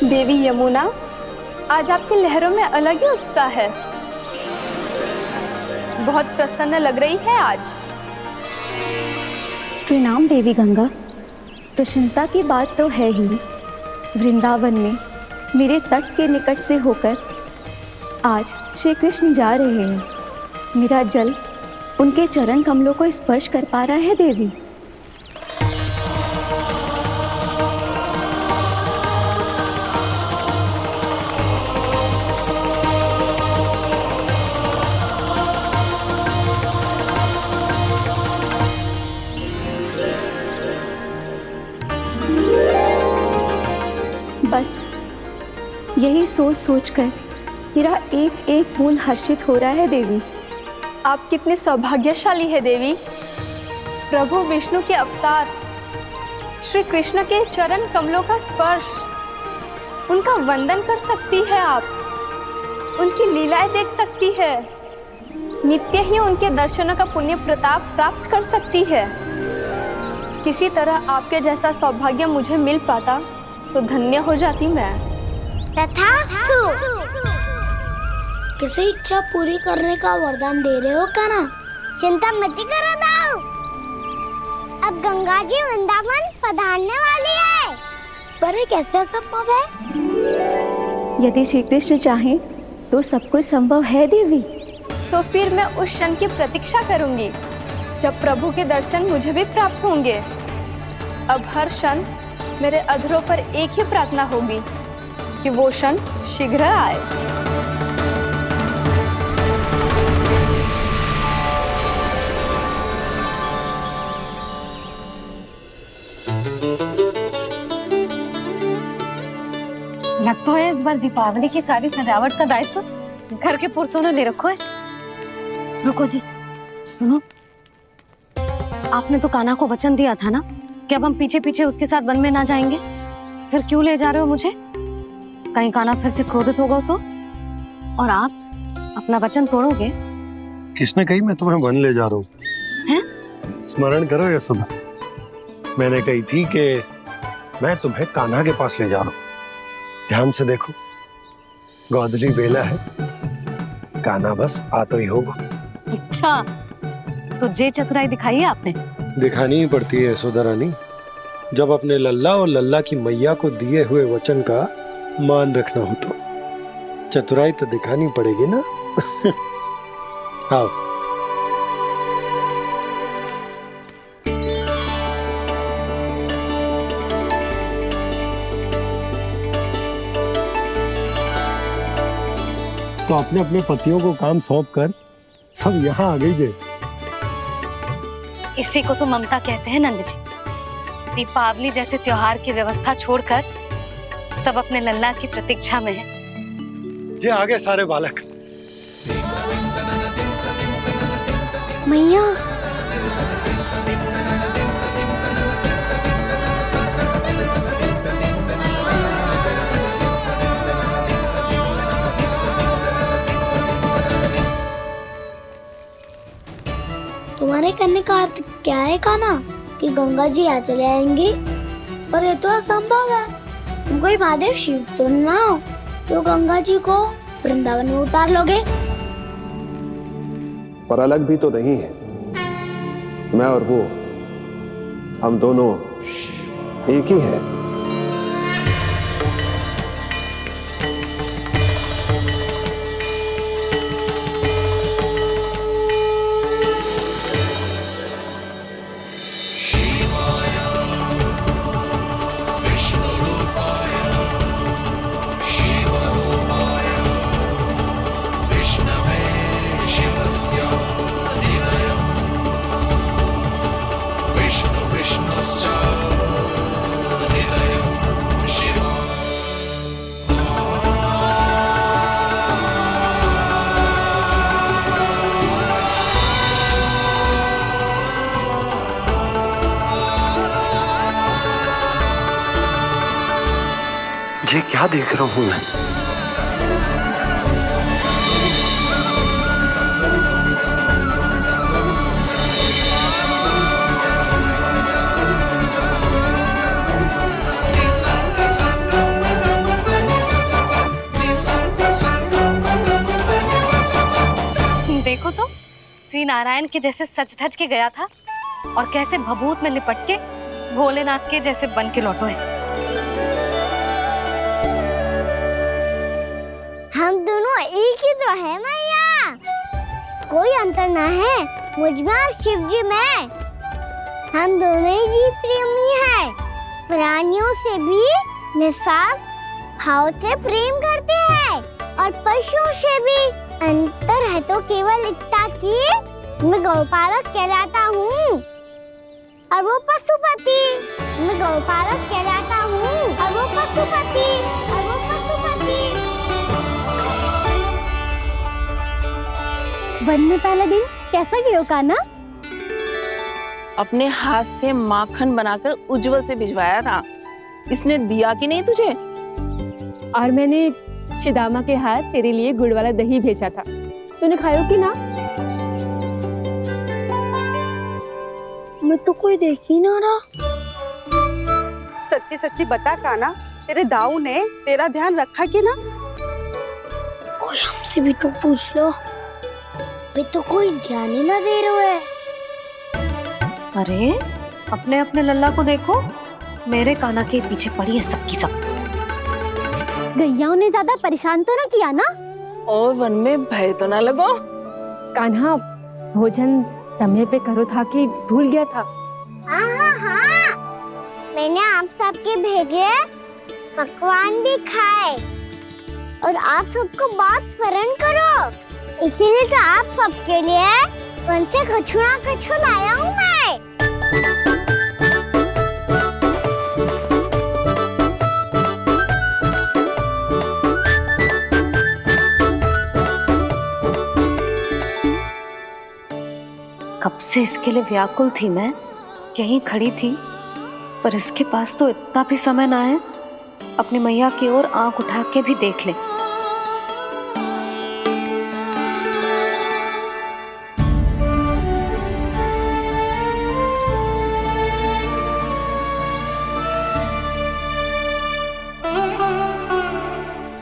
देवी यमुना, आज आपकी लहरों में अलग ही उत्साह है। बहुत प्रसन्न लग रही है आज। प्रणाम देवी गंगा। प्रसन्नता की बात तो है ही। वृंदावन में मेरे तट के निकट से होकर आज श्री कृष्ण जा रहे हैं। मेरा जल उनके चरण कमलों को स्पर्श कर पा रहा है देवी। बस यही सोच सोचकर मेरा एक एक बूंद हर्षित हो रहा है देवी। आप कितने सौभाग्यशाली है देवी। प्रभु विष्णु के अवतार श्री कृष्ण के चरण कमलों का स्पर्श, उनका वंदन कर सकती है आप, उनकी लीलाएं देख सकती है, नित्य ही उनके दर्शनों का पुण्य प्रताप प्राप्त कर सकती है। किसी तरह आपके जैसा सौभाग्य मुझे मिल पाता तो धन्य हो जाती मैं। तथास्तु। किसी इच्छा पूरी करने का वरदान दे रहे हो कान्हा? चिंता मत करो दाऊ। अब गंगा जी वृंदावन पधारने वाली है। पर ये कैसे संभव है? यदि श्री कृष्ण चाहे तो सब कुछ संभव है देवी। तो फिर मैं उस क्षण की प्रतीक्षा करूंगी जब प्रभु के दर्शन मुझे भी प्राप्त होंगे। अब हर क्षण मेरे अधरों पर एक ही प्रार्थना होगी कि वो क्षण शीघ्र आए। लग तो है इस बार दीपावली की सारी सजावट का दायित्व घर के पुरुषों ने ले रखो है। रुको जी, सुनो, आपने तो कान्हा को वचन दिया था ना कि अब हम पीछे पीछे उसके साथ वन में ना जाएंगे। फिर क्यों ले जा रहे हो मुझे? कहीं कान्हा फिर से क्रोधित होगा तो? और आप अपना वचन तोड़ोगे? किसने कही मैं तुम्हें वन ले जा रहा हूँ? स्मरण करो यशोदा, मैंने कही थी कि मैं तुम्हें कान्हा के पास ले जा रहा हूँ। ध्यान से देखो, गोधली बेला है, कान्हा बस आ तो ही होगा। अच्छा, तो जे चतुराई दिखाई है आपने? दिखानी ही पड़ती है यशोदा रानी, जब अपने लल्ला और लल्ला की मैया को दिए हुए वचन का मान रखना हो तो चतुराई तो दिखानी पड़ेगी ना। आओ। तो अपने अपने पतियों को काम सौंप कर सब यहाँ आ गई थे। इसी को तो ममता कहते हैं नंद जी। दीपावली जैसे त्योहार की व्यवस्था छोड़कर सब अपने लल्ला की प्रतीक्षा में है। जे आगे सारे बालक। मैया, तुम्हारे कहने का अर्थ क्या है कान्हा? कि गंगा जी यहाँ चले आएंगी? पर ये तो असंभव है। तुम कोई महादेव शिव तो ना हो तो गंगा जी को वृंदावन में उतार लोगे? पर अलग भी तो नहीं है। मैं और वो, हम दोनों एक ही हैं। ये क्या देख रहा हूं मैं? देखो तो श्री नारायण के जैसे सच धज के गया था और कैसे भभूत में लिपट के भोलेनाथ के जैसे बन के लौटो है। हम दोनों एक ही तो है मैया, कोई अंतर ना है मुझ में और शिव जी में। हम दोनों ही जीव प्रेमी हैं, प्राणियों से भी निस्वार्थ भाव से प्रेम करते हैं और पशुओं से भी। अंतर है तो केवल इतना कि मैं गौपालक कहलाता हूँ और वो पशुपति। मैं गौपालक कहलाता हूँ और वो पशुपति, और वो पशुपति। वन में पहला दिन कैसा गया कान्हा? अपने हाथ से माखन बनाकर उज्जवल से भिजवाया था। इसने दिया कि नहीं तुझे? और मैंने शिदामा के हाथ तेरे लिए गुड़ वाला दही भेजा था, तूने खायो कि ना? मैं तो कोई देख ही ना रहा। सच्ची सच्ची बता कान्हा, तेरे दाऊ ने तेरा ध्यान रखा कि ना? कोई हमसे भी तो पूछ लो, वे तो कोई ध्यान ही ना दे रहे है। अरे अपने अपने लल्ला को देखो, मेरे कान्हा के पीछे पड़ी है सबकी सब। गैयाओं ने ज्यादा परेशान तो ना किया ना? और वन में भय तो ना लगो? कान्हा भोजन समय पे करो था कि भूल गया था? हाँ, मैंने आप सबके भेजे पकवान भी खाए और आप सबको बात स्मरण करो, इसीलिए तो आप सबके लिए वन से कछुआ कछु लाया हूँ मैं। कब से इसके लिए व्याकुल थी मैं, यहीं खड़ी थी, पर इसके पास तो इतना भी समय ना है अपनी मैया की ओर आंख उठा के भी देख ले।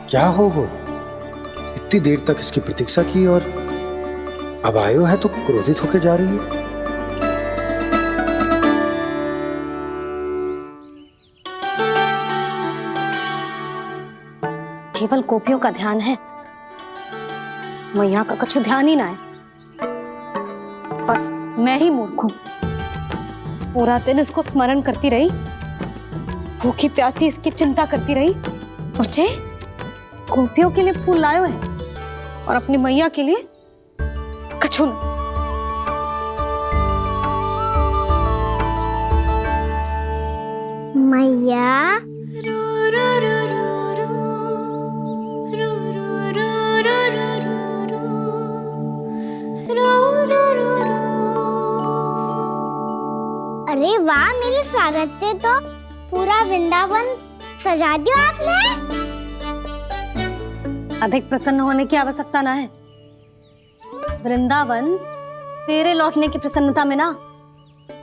क्या हो वो? इतनी देर तक इसकी प्रतीक्षा की और अब आयो है तो क्रोधित होकर जा रही है। केवल गोपियों का ध्यान है, मैया का कुछ ध्यान ही ना है। बस मैं ही मूर्ख हूं, पूरा दिन इसको स्मरण करती रही, भूखी प्यासी इसकी चिंता करती रही, और जे गोपियों के लिए फूल लायो है और अपनी मैया के लिए कछु न। मैया अरे वाह, मेरे स्वागत से तो पूरा वृंदावन सजा दिया आपने। अधिक प्रसन्न होने की आवश्यकता ना है, वृंदावन तेरे लौटने की प्रसन्नता में ना,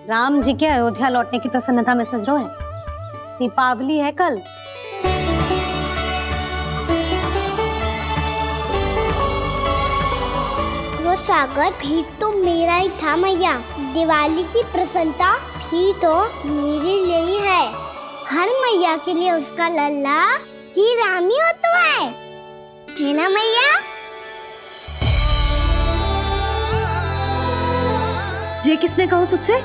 राम जी के अयोध्या लौटने की प्रसन्नता में सज रहो है। दीपावली है कल। वो स्वागत भी तो मेरा ही था मैया। दिवाली की प्रसन्नता भी तो मेरे लिए ही है। हर मैया के लिए उसका लल्ला जी रामी होता है ना मैया? ये किसने कहा तुझसे?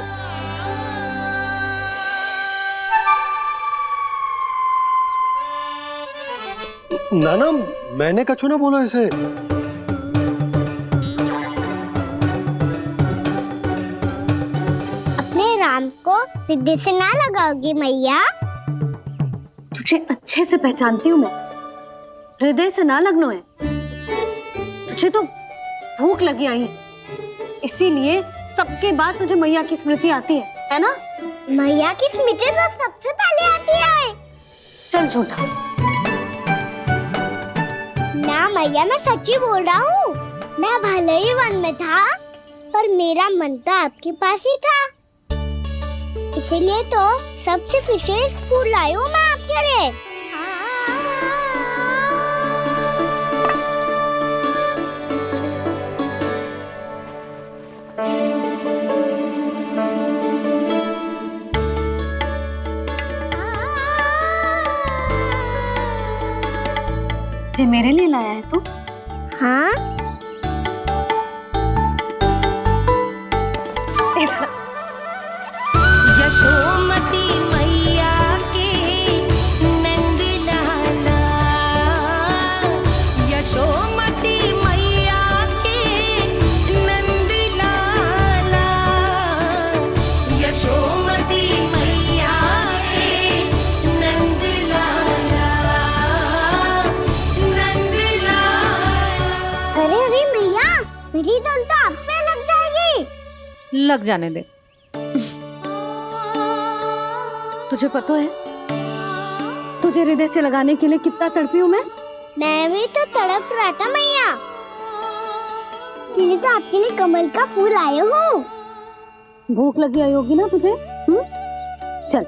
नाना, मैंने कछु ना बोला इसे। अपने राम को हृदय से ना लगाओगी मैया? तुझे अच्छे से पहचानती हूँ मैं, हृदय से ना लगनो है। तुझे तो भूख लगी आई है, इसीलिए सबके बाद तुझे मैया की स्मृति आती है ना? मैया की स्मृति तो सबसे पहले आती है। चल झूठा। ना मैया, मैं सच्ची बोल रहा हूँ। मैं भले ही वन में था, पर मेरा मन तो आपके पास ही था। इसीलिए तो सबसे विशेष फूल लाई हूँ मैं आपके लिए। ये मेरे लिए लाया है तू? हाँ। यशोमती मैया के नंद लाला, यशोमती मैया के नंद लाला, यशोमती मैया के नंद लाला, नंद लाला। अरे अरे मैया, मेरी धुन तो आप पे लग जाएगी। लग जाने दे। तुझे पता है तुझे हृदय से लगाने के लिए कितना तड़पी हूँ मैं? मैं भी तो तड़प रहा था मैया, इसलिए तो आपके लिए कमल का फूल आए हूँ। भूख लगी आई होगी ना तुझे? चल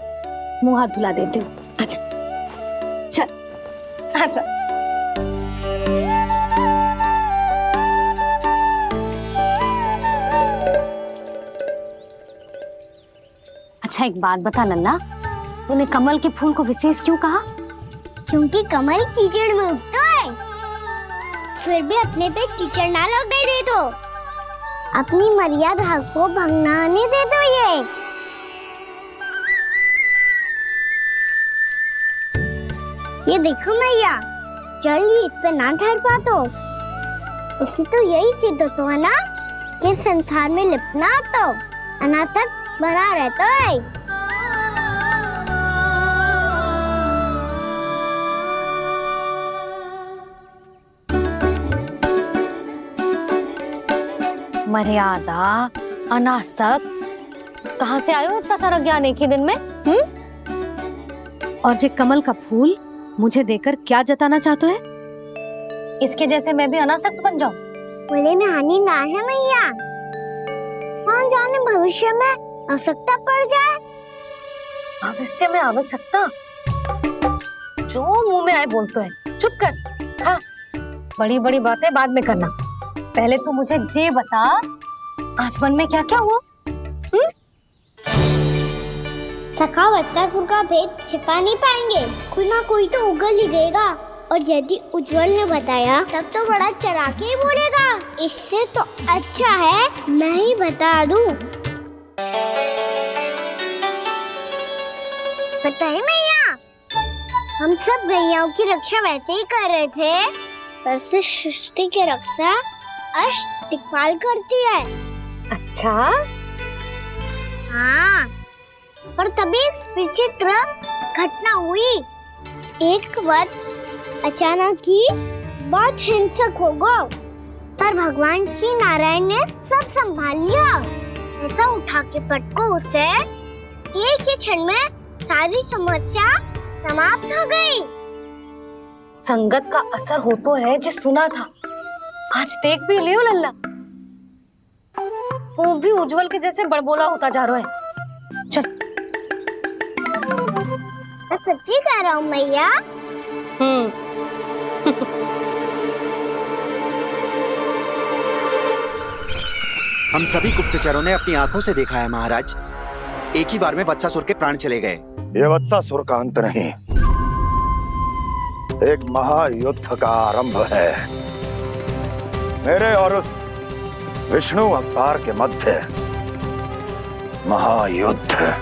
मुंह हाथ धुला देती हूँ। आजा चल आजा। अच्छा एक बात बता लल्ला, तूने कमल के फूल को विशेष क्यों कहा? क्योंकि कमल कीचड़ में उगता है, फिर भी अपने पे कीचड़ ना लगने दे दो। अपनी मर्यादा को भंगना नहीं दे दो। ये देखो मैया, जल ही इस पे ना ठहर पा तो इसी तो यही सिद्ध होता है ना कि संसार में लिपना तो अनाथक बना रहता है। मर्यादा, अनासक, कहाँ से आयो इतना सारा ज्ञान एक ही दिन में? और ये कमल का फूल मुझे देकर क्या जताना चाहते है? इसके जैसे मैं भी अनासक्त बन जाऊं? बोले में हानि ना है मैया, कौन जाने भविष्य में आवश्यकता पड़ जाए। भविष्य में आवश्यकता? जो मुंह में आए बोलते हैं, चुप कर। हाँ, बड़ी बड़ी बातें बाद में करना, पहले तू मुझे ये बता आज मन में क्या क्या हुआ? सखा बत्तासुर का भेद छिपा नहीं पाएंगे, कोई ना कोई तो उगल ही देगा। और यदि उज्जवल ने बताया तब तो बड़ा चला के ही बोलेगा। इससे तो अच्छा है मैं ही बता दूं। बताइए मैया, हम सब गैयाओं की रक्षा वैसे ही कर रहे थे, पर से सृष्टि की रक्षा अष्ट दिक्पाल करती है। अच्छा? हाँ, पर तभी विचित्र घटना हुई। एक वक्त अचानक ही बहुत हिंसक हो गया, पर भगवान श्री नारायण ने सब संभाल लिया। ऐसा उठा के पटको उसे, एक ही क्षण में सारी समस्या समाप्त हो गई। संगत का असर हो तो है जो सुना था, आज देख भी लियो लल्ला, तू भी उज्जवल के जैसे बड़बोला होता जा रहा है। चल। मैं सच्ची कह रहा हूँ मैया। हम सभी गुप्तचरों ने अपनी आंखों से देखा है महाराज। एक ही बार में वत्सासुर के प्राण चले गए। ये वत्सासुर का अंत नहीं, एक महायुद्ध का आरंभ है। मेरे और उस विष्णु अवतार के मध्य महायुद्ध।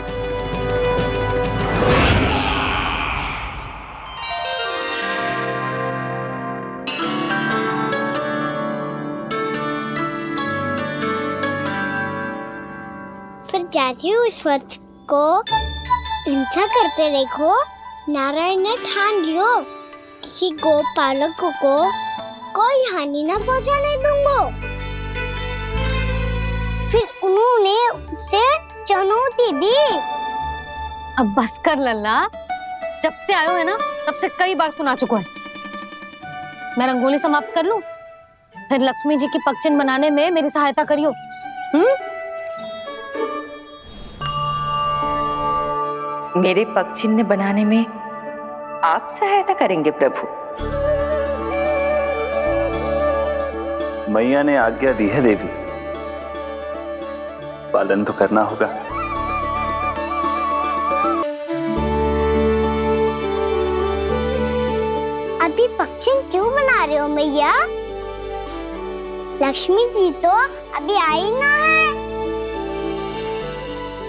फिर जैसे ही उस वत्स को हिंसा करते देखो, नारायण ने ठान लियो किसी गोपालक को कोई हानि न पहुंचाने दूंगा। फिर उन्होंने उसे चुनौती दी। अब बस कर लल्ला, जब से आयो है ना तब से कई बार सुना चुका है। मैं रंगोली समाप्त कर लूं, फिर लक्ष्मी जी की पगचिन बनाने में मेरी सहायता करियो। मेरे पगचिन्ह बनाने में आप सहायता करेंगे प्रभु? मैया ने आज्ञा दी है देवी, पालन तो करना होगा। अभी पक्षी क्यों बना रहे हो मैया? लक्ष्मी जी तो अभी आई ना है।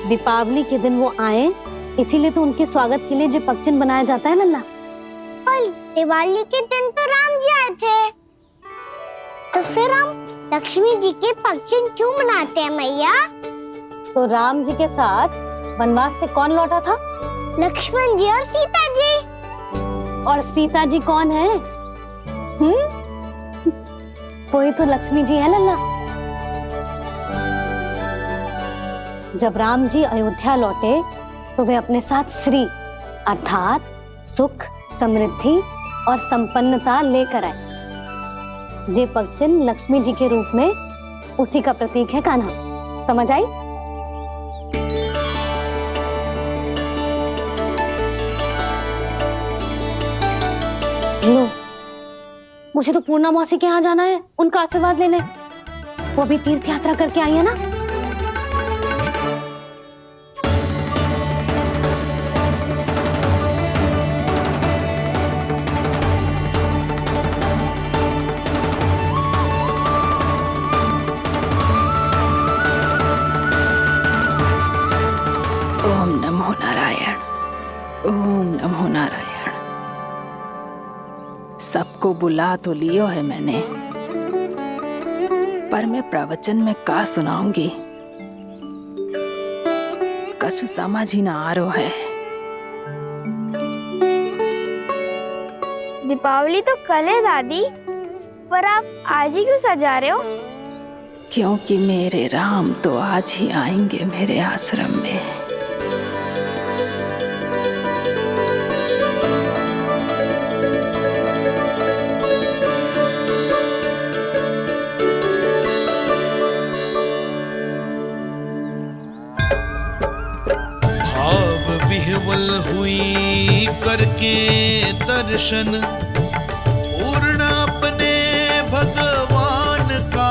दीपावली के दिन वो आए, इसीलिए तो उनके स्वागत के लिए जो पगचिन बनाया जाता है लल्ला। पर दिवाली के दिन तो राम जी आए थे, तो फिर हम लक्ष्मी जी के पगचिन क्यों बनाते हैं मैया? तो राम जी के साथ वनवास से कौन लौटा था? लक्ष्मण जी और सीता जी। और सीता जी कौन है? कोई तो लक्ष्मी जी है लल्ला। जब राम जी अयोध्या लौटे तो वे अपने साथ श्री अर्थात सुख, समृद्धि और संपन्नता लेकर आए। जे पगचिन लक्ष्मी जी के रूप में उसी का प्रतीक है कान्हा। समझ आई? लो, मुझे तो पूर्णा मौसी के यहाँ जाना है, उनका आशीर्वाद लेने। वो भी तीर्थ यात्रा करके आई है ना। ओम नमो नारायण, ओम नमो नारायण। सबको बुला तो लियो है मैंने, पर मैं प्रवचन में का सुनाऊंगी, कछु समझ ही ना आ रहा है। दीपावली तो कल है दादी, पर आप आज ही क्यों सजा रहे हो? क्योंकि मेरे राम तो आज ही आएंगे मेरे आश्रम में। विह्वल हुई करके दर्शन, पूर्ण अपने भगवान का,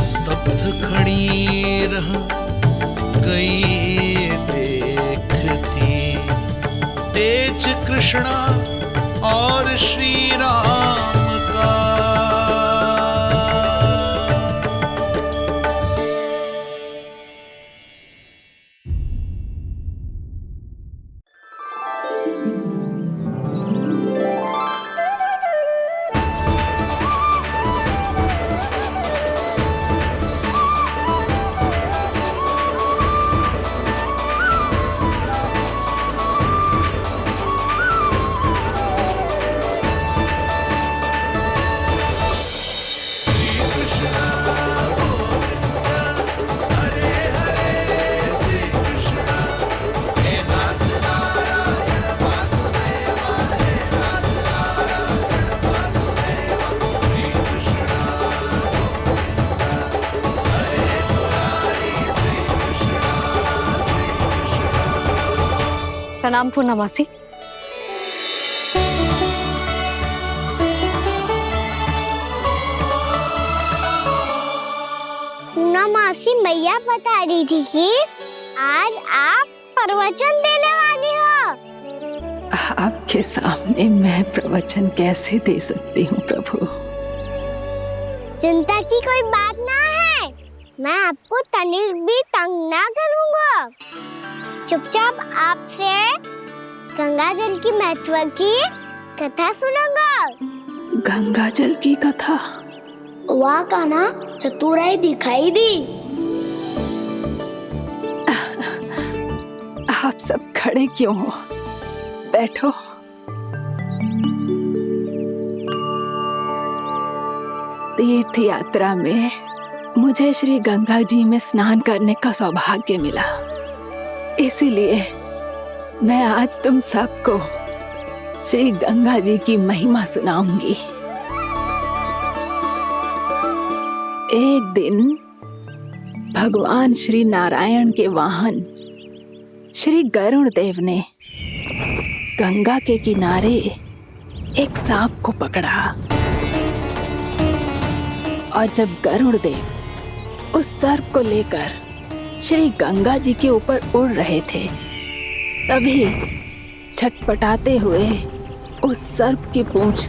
स्तब्ध खड़ी रह गई देखती तेज कृष्णा और श्री राम का। प्रणाम पूर्णा मौसी। मैया बता रही थी कि आज आप प्रवचन देने वाली हो। आपके सामने मैं प्रवचन कैसे दे सकती हूँ प्रभु? चिंता की कोई बात ना है, मैं आपको तनिक भी तंग ना करूँगा। चुपचाप आपसे गंगा जल की महत्व की कथा सुनूंगा। गंगा जल की कथा? वाह कान्हा, चतुराई दिखाई दी। आप सब खड़े क्यों हो? बैठो। तीर्थ यात्रा में मुझे श्री गंगा जी में स्नान करने का सौभाग्य मिला, इसीलिए मैं आज तुम सबको श्री गंगा जी की महिमा सुनाऊंगी। एक दिन भगवान श्री नारायण के वाहन श्री गरुड़ देव ने गंगा के किनारे एक सांप को पकड़ा, और जब गरुड़ देव उस सर्प को लेकर श्री गंगा जी के ऊपर उड़ रहे थे, तभी छटपटाते हुए उस सर्प की पूंछ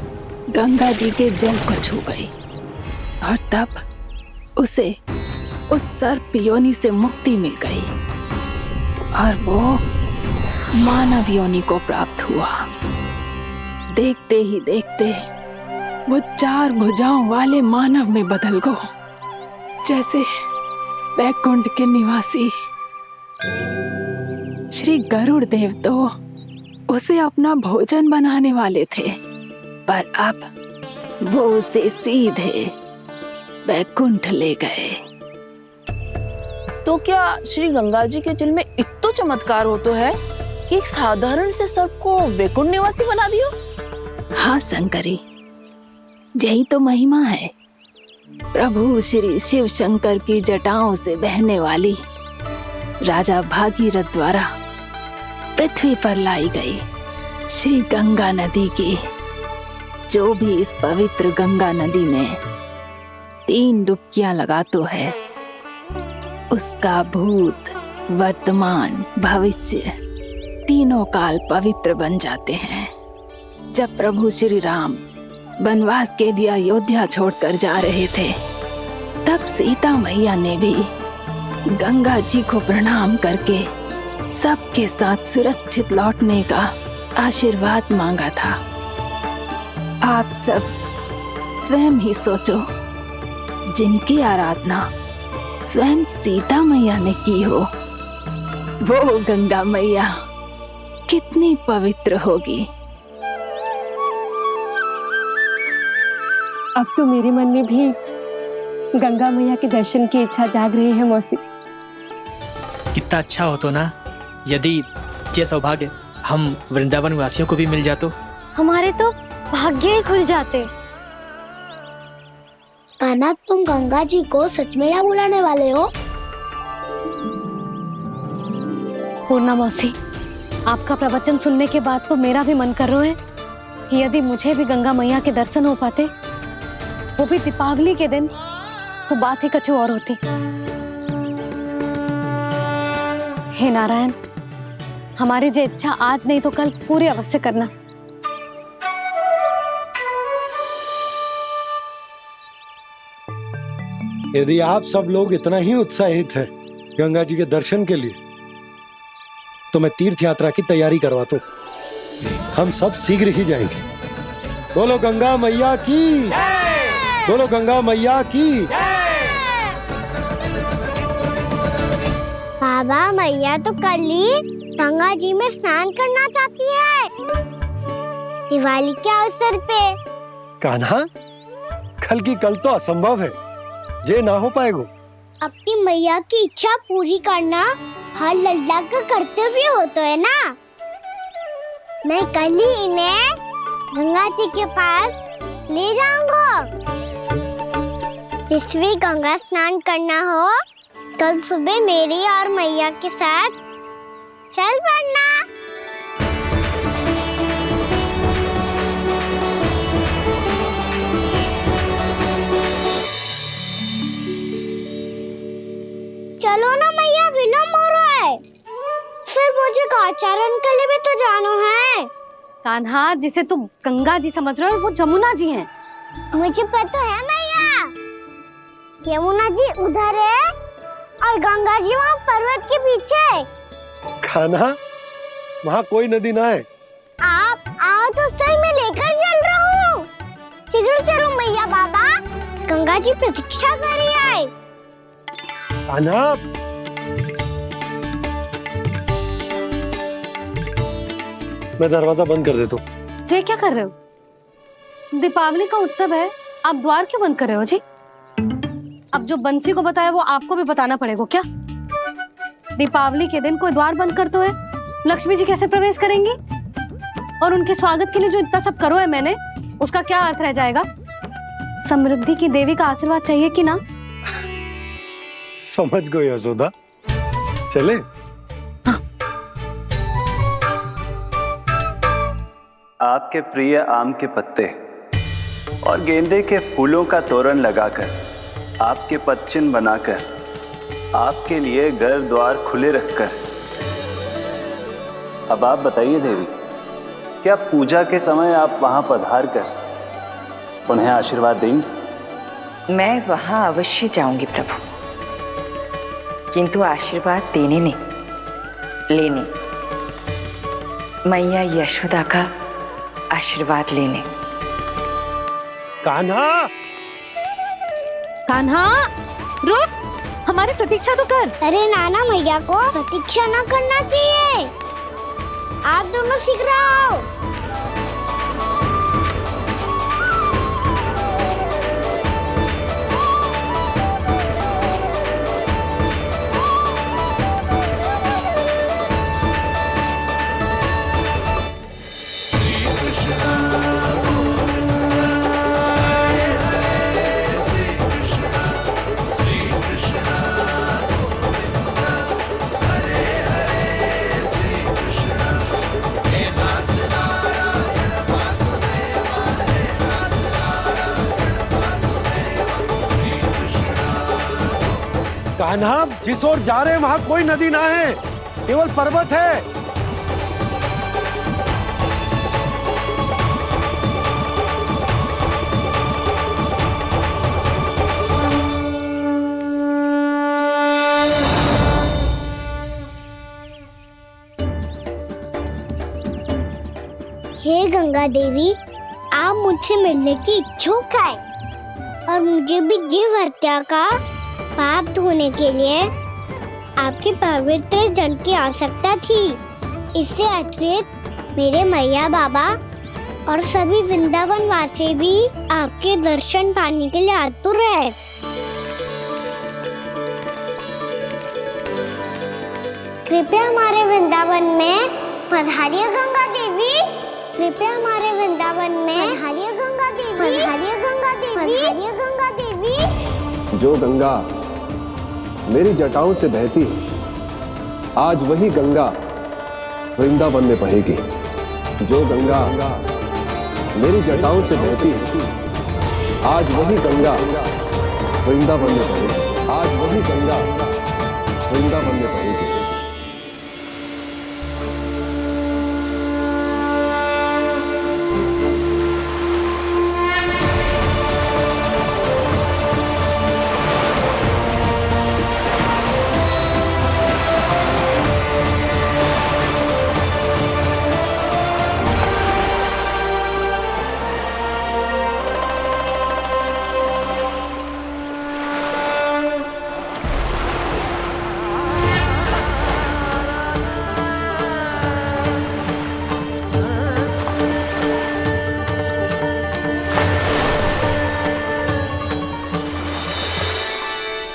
गंगा जी के जल को छू गई, और तब उसे उस सर्प योनि से मुक्ति मिल गई और वो मानव योनि को प्राप्त हुआ। देखते ही देखते वो 4 भुजाओं वाले मानव में बदल गो, जैसे वैकुंठ के निवासी। श्री गरुड़ देव तो उसे अपना भोजन बनाने वाले थे, पर अब वो उसे सीधे वैकुंठ ले गए। तो क्या श्री गंगा जी के जल में इतना चमत्कार हो तो है कि एक साधारण से सर्प को वैकुंठ निवासी बना दियो? हाँ शंकरी, यही तो महिमा है। प्रभु श्री शिव शंकर की जटाओं से बहने वाली राजा भागीरथ द्वारा पृथ्वी पर लाई गई श्री गंगा नदी की, जो भी इस पवित्र गंगा नदी में 3 डुबकियां लगातो है, उसका भूत, वर्तमान, भविष्य तीनों काल पवित्र बन जाते हैं। जब प्रभु श्री राम वनवास के लिए अयोध्या छोड़कर जा रहे थे, तब सीता मैया ने भी गंगा जी को प्रणाम करके सबके साथ सुरक्षित लौटने का आशीर्वाद मांगा था। आप सब स्वयं ही सोचो, जिनकी आराधना स्वयं सीता मैया ने की हो, वो गंगा मैया कितनी पवित्र होगी। अब तो मेरे मन में भी गंगा मैया के दर्शन की इच्छा जाग रही है मौसी। कितना अच्छा हो तो ना यदि ये सौभाग्य हम वृंदावन वासियों को भी मिल जातो। हमारे तो भाग्य ही खुल जाते। कान्हा, तुम गंगा जी को सच में यहाँ बुलाने वाले हो? पूर्णा मौसी, आपका प्रवचन सुनने के बाद तो मेरा भी मन कर रहा है कि यदि मुझे भी गंगा मैया के दर्शन हो पाते, वो भी दीपावली के दिन, तो बात ही कुछ और होती। हे नारायण, हमारी जो इच्छा आज नहीं तो कल पूरी अवश्य करना। यदि आप सब लोग इतना ही उत्साहित हैं गंगा जी के दर्शन के लिए, तो मैं तीर्थ यात्रा की तैयारी करवाता हूँ। हम सब शीघ्र ही जाएंगे। बोलो गंगा मैया की, बोलो गंगा मैया की। बाबा, मैया तो कल ही गंगा जी में स्नान करना चाहती है, दिवाली के अवसर पे। कान्हा, कल की कल तो असंभव है, जे ना हो पाएगा। अपनी मैया की इच्छा पूरी करना हर लल्ला का कर्तव्य होता है ना। मैं कल ही इन्हें गंगा जी के पास ले जाऊंगा। जिस भी गंगा स्नान करना हो, कल सुबह मेरी और मैया के साथ चल पड़ना। कान्हा, जिसे तू गंगा जी समझ रहे हो वो जमुना जी हैं। मुझे पता है मैया, यमुना जी उधर है और गंगा जी वहाँ पर्वत के पीछे। कान्हा, वहाँ कोई नदी ना है। आप आओ तो सही, मैं लेकर चल रहा हूँ। शीघ्र चलो मैया बाबा, गंगा जी प्रतीक्षा कर रही है। कान्हा, मैं दरवाजा बंद कर देता हूँ। जी क्या कर रहे हो? दीपावली का उत्सव है, आप द्वार क्यों बंद कर रहे हो जी? अब जो बंसी को बताया वो आपको भी बताना पड़ेगा क्या? दीपावली के दिन कोई द्वार बंद कर तो है, लक्ष्मी जी कैसे प्रवेश करेंगी? और उनके स्वागत के लिए जो इतना सब करो है मैंने, उसका क्या अर्थ रह जाएगा? समृद्धि की देवी का आशीर्वाद चाहिए कि ना? समझ गई यशोदा, चले। आपके प्रिय आम के पत्ते और गेंदे के फूलों का तोरण लगाकर, आपके पदचिन्ह बनाकर, आपके लिए घर द्वार खुले रखकर, अब आप बताइए देवी, क्या पूजा के समय आप वहां पधार कर उन्हें आशीर्वाद देंगी? मैं वहां अवश्य जाऊंगी प्रभु, किंतु आशीर्वाद देने नहीं, लेने, मैया यशोदा का आशीर्वाद लेने। कान्हा, कान्हा रुक, हमारी प्रतीक्षा तो कर। अरे नाना, मैया को प्रतीक्षा ना करना चाहिए, आप दोनों शीघ्र आओ। कान्हा, जिस ओर जा रहे हैं वहाँ कोई नदी ना है, केवल पर्वत है। हे गंगा देवी, आप मुझसे मिलने की इच्छुक है और मुझे भी जीव हत्या का पाप धोने के लिए आपके पवित्र जल की आवश्यकता थी। इससे अतिरिक्त मेरे मैया बाबा और सभी वृंदावन वासी भी आपके दर्शन पाने के लिए आतुर है। कृपया हमारे वृंदावन में पधारिए गंगा देवी, कृपया हमारे वृंदावन में पधारिए गंगा देवी, पधारिए गंगा देवी, पधारिए गंगा देवी। जो गंगा मेरी जटाओं से बहती है, आज वही गंगा वृंदावन में बहेगी। जो गंगा मेरी जटाओं से बहती है, आज वही गंगा वृंदावन में बहेगी। आज वही गंगा वृंदावन में बहेगी।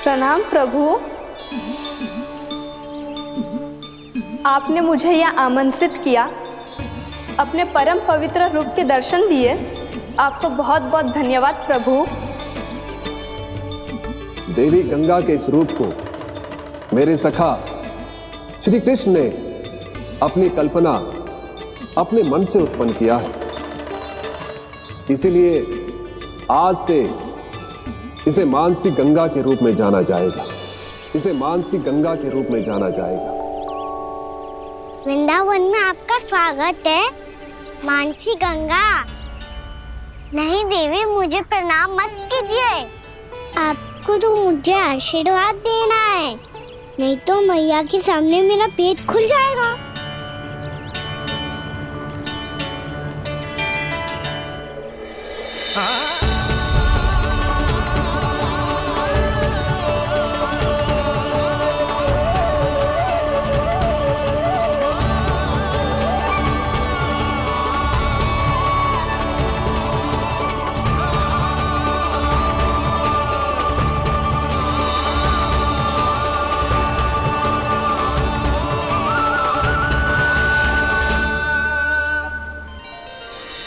प्रणाम प्रभु, आपने मुझे यह आमंत्रित किया, अपने परम पवित्र रूप के दर्शन दिए, आपको बहुत बहुत धन्यवाद प्रभु। देवी गंगा के इस रूप को मेरे सखा श्री कृष्ण ने अपनी कल्पना अपने मन से उत्पन्न किया है, इसीलिए आज से इसे मानसी गंगा के रूप में जाना जाएगा। इसे मानसी गंगा के रूप में जाना जाएगा। वृंदावन में आपका स्वागत है, मानसी गंगा। नहीं देवी, मुझे प्रणाम मत कीजिए। आपको तो मुझे आशीर्वाद देना है, नहीं तो मैया के सामने मेरा पेट खुल जाएगा।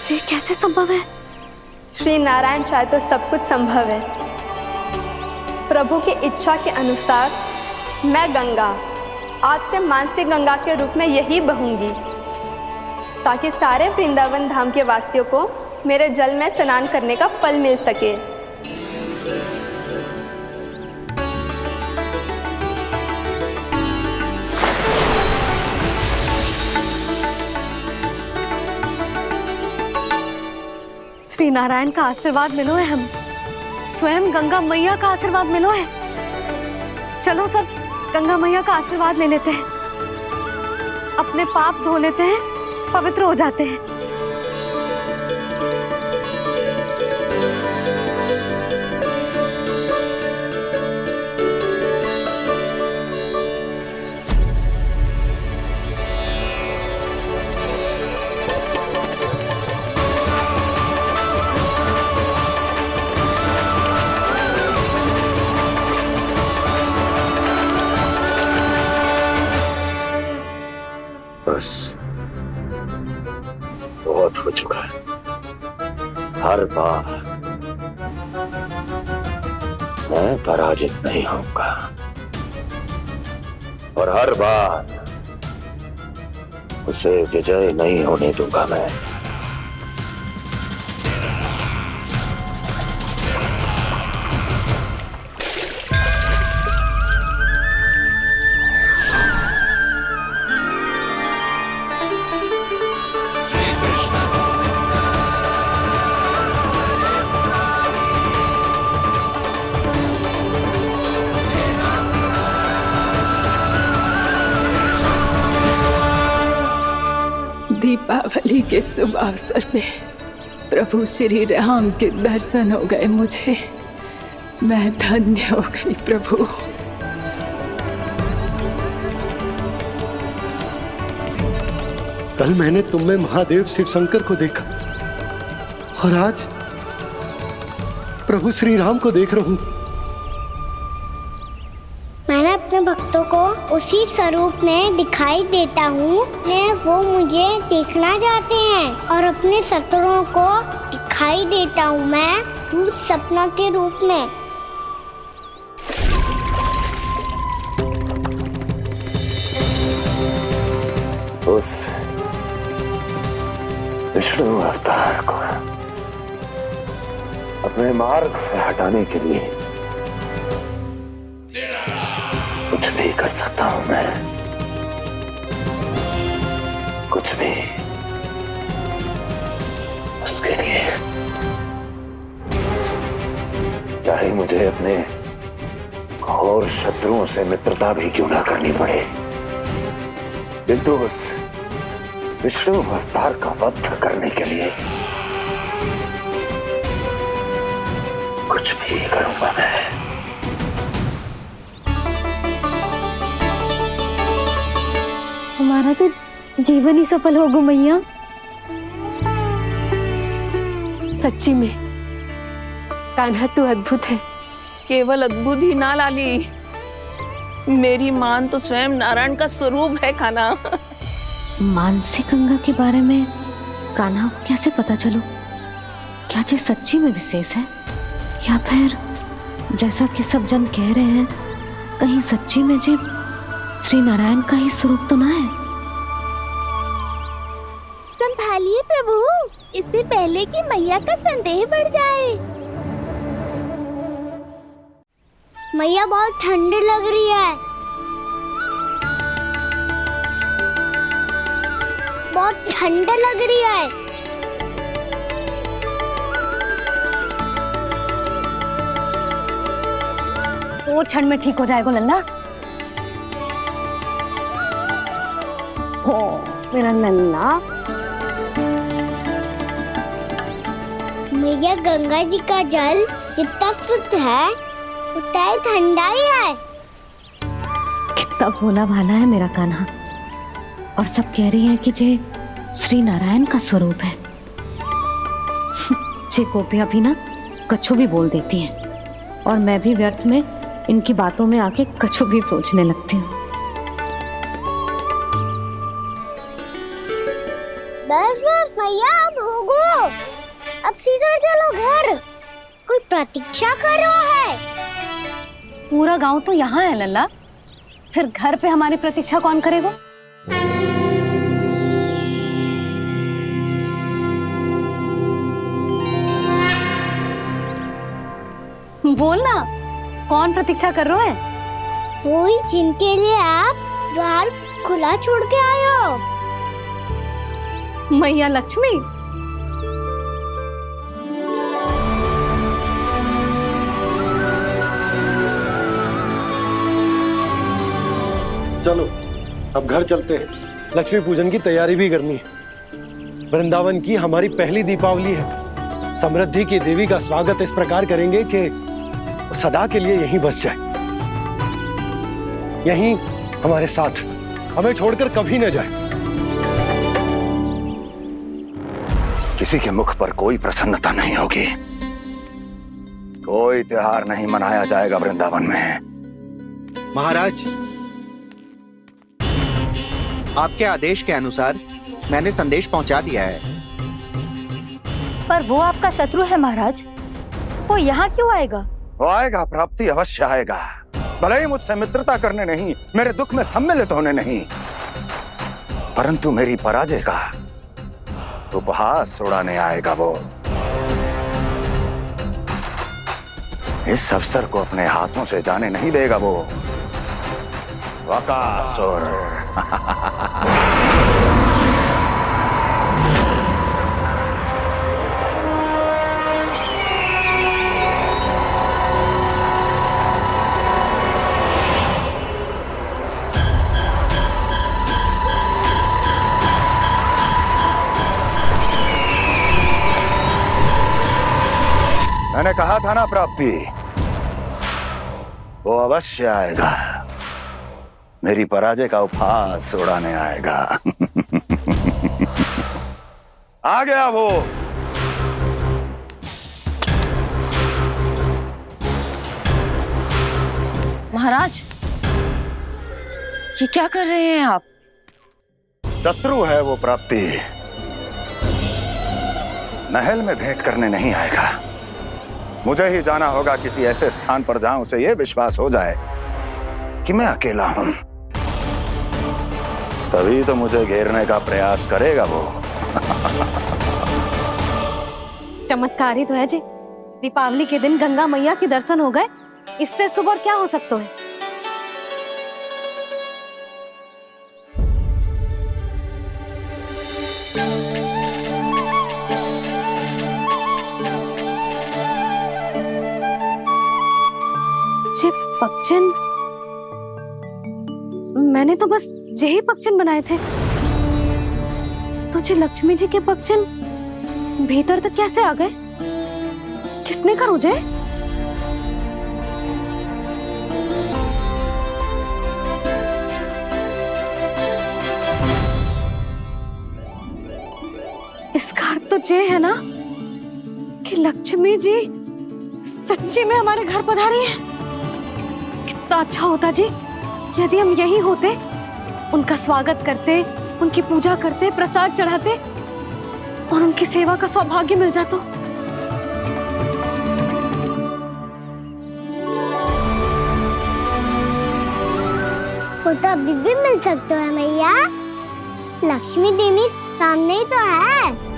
ये कैसे संभव है? श्री नारायण चाहे तो सब कुछ संभव है। प्रभु की इच्छा के अनुसार मैं गंगा आज से मानसी गंगा के रूप में यही बहूंगी, ताकि सारे वृंदावन धाम के वासियों को मेरे जल में स्नान करने का फल मिल सके। श्री नारायण का आशीर्वाद मिलो है, हम स्वयं गंगा मैया का आशीर्वाद मिलो है। चलो सब गंगा मैया का आशीर्वाद ले लेते हैं, अपने पाप धो लेते हैं, पवित्र हो जाते हैं। बस बहुत हो चुका है। हर बार मैं पराजित नहीं होऊंगा और हर बार उसे विजय नहीं होने दूंगा मैं। दीपावली के शुभ अवसर पे प्रभु श्री राम के दर्शन हो गए मुझे। मैं धन्य हो गई प्रभु। कल मैंने तुम में महादेव शिव शंकर को देखा और आज प्रभु श्री राम को देख रहा हूं। मैंने अपने भक्तों को उसी स्वरूप में दिखाई देता हूँ, वो मुझे देखना चाहते हैं और अपने शत्रुओं को दिखाई देता हूँ मैं भूत सपना के रूप में। उस विष्णु अवतार को अपने मार्ग से हटाने के लिए कुछ भी कर सकता हूं मैं, कुछ भी। उसके लिए चाहे मुझे अपने घोर शत्रुओं से मित्रता भी क्यों ना करनी पड़े, किंतु उस विष्णु अवतार का वध करने के लिए कुछ भी करूंगा मैं। हमारा तो जीवन ही सफल होगा मैया। सच्ची में कान्हा तू अद्भुत है। केवल अद्भुत ही ना लाली, मेरी मान तो स्वयं नारायण का स्वरूप है कान्हा। मानसी गंगा के बारे में कान्हा को कैसे पता चलो? क्या ये सच्ची में विशेष है या फिर जैसा कि सब जन कह रहे हैं, कहीं सच्ची में जी श्री नारायण का ही स्वरूप तो ना है? संभालिए प्रभु, इससे पहले कि मैया का संदेह बढ़ जाए। मैया बहुत ठंडी लग रही है, बहुत ठंडा लग रही है। दो क्षण में ठीक हो जाएगा लल्ला। हो मेरा लल्ला। मैया गंगा जी का जल जितना शुद्ध है उतना ही ठंडा ही है। कितना भोला भाला है मेरा कान्हा। और सब कह रही हैं कि जे श्री नारायण का स्वरूप है। जे गोपियां भी ना कछु भी बोल देती हैं और मैं भी व्यर्थ में इनकी बातों में आके कछु भी सोचने लगती हूँ। बस बस मैया अब हो गो। अब सीधा चलो घर। कोई प्रतीक्षा कर रहा है। पूरा गांव तो यहाँ है लल्ला, फिर घर पे हमारी प्रतीक्षा कौन करेगा? बोल ना, कौन प्रतीक्षा कर रहे हैं? वही जिनके लिए आप द्वार खुला छोड़ के आए हो। मैया लक्ष्मी। चलो अब घर चलते हैं। लक्ष्मी पूजन की तैयारी भी करनी है। वृंदावन की हमारी पहली दीपावली है। समृद्धि की देवी का स्वागत इस प्रकार करेंगे कि सदा के लिए यहीं बस जाए, यहीं हमारे साथ, हमें छोड़कर कभी न जाए। किसी के मुख पर कोई प्रसन्नता नहीं होगी। कोई त्योहार नहीं मनाया जाएगा वृंदावन में। महाराज, आपके आदेश के अनुसार मैंने संदेश पहुंचा दिया है। पर वो आपका शत्रु है महाराज, वो यहाँ क्यों आएगा? वो आएगा, प्राप्ति अवश्य आएगा। भले ही मुझसे मित्रता करने नहीं, मेरे दुख में सम्मिलित होने नहीं, परंतु मेरी पराजय का उपहास उड़ाने आएगा वो। इस अवसर को अपने हाथों से जाने नहीं देगा वो। वकासुर। मैंने कहा था ना प्राप्ति, वो अवश्य आएगा। मेरी पराजय का उपहास उड़ाने आएगा। आ गया वो। महाराज, ये क्या कर रहे हैं आप? शत्रु है वो प्राप्ति। महल में भेंट करने नहीं आएगा। मुझे ही जाना होगा किसी ऐसे स्थान पर जहां उसे यह विश्वास हो जाए कि मैं अकेला हूं। तभी तो मुझे घेरने का प्रयास करेगा वो। चमत्कारी तो है जी। दीपावली के दिन गंगा मैया के दर्शन हो गए, इससे शुभ और क्या हो सकता है? जे पक्षन, मैंने तो बस यही पक्षन बनाए थे। तो जे लक्ष्मी जी के पक्षन भीतर तक कैसे आ गए? किसने करो जे? इसका अर्थ तो ये है ना कि लक्ष्मी जी सच्ची में हमारे घर पधारी है। कितना अच्छा होता जी यदि हम यही होते, उनका स्वागत करते, उनकी पूजा करते, प्रसाद चढ़ाते और उनकी सेवा का सौभाग्य मिल जाता। वो तो अभी भी मिल सकते हैं मैया। लक्ष्मी देवी सामने ही तो है।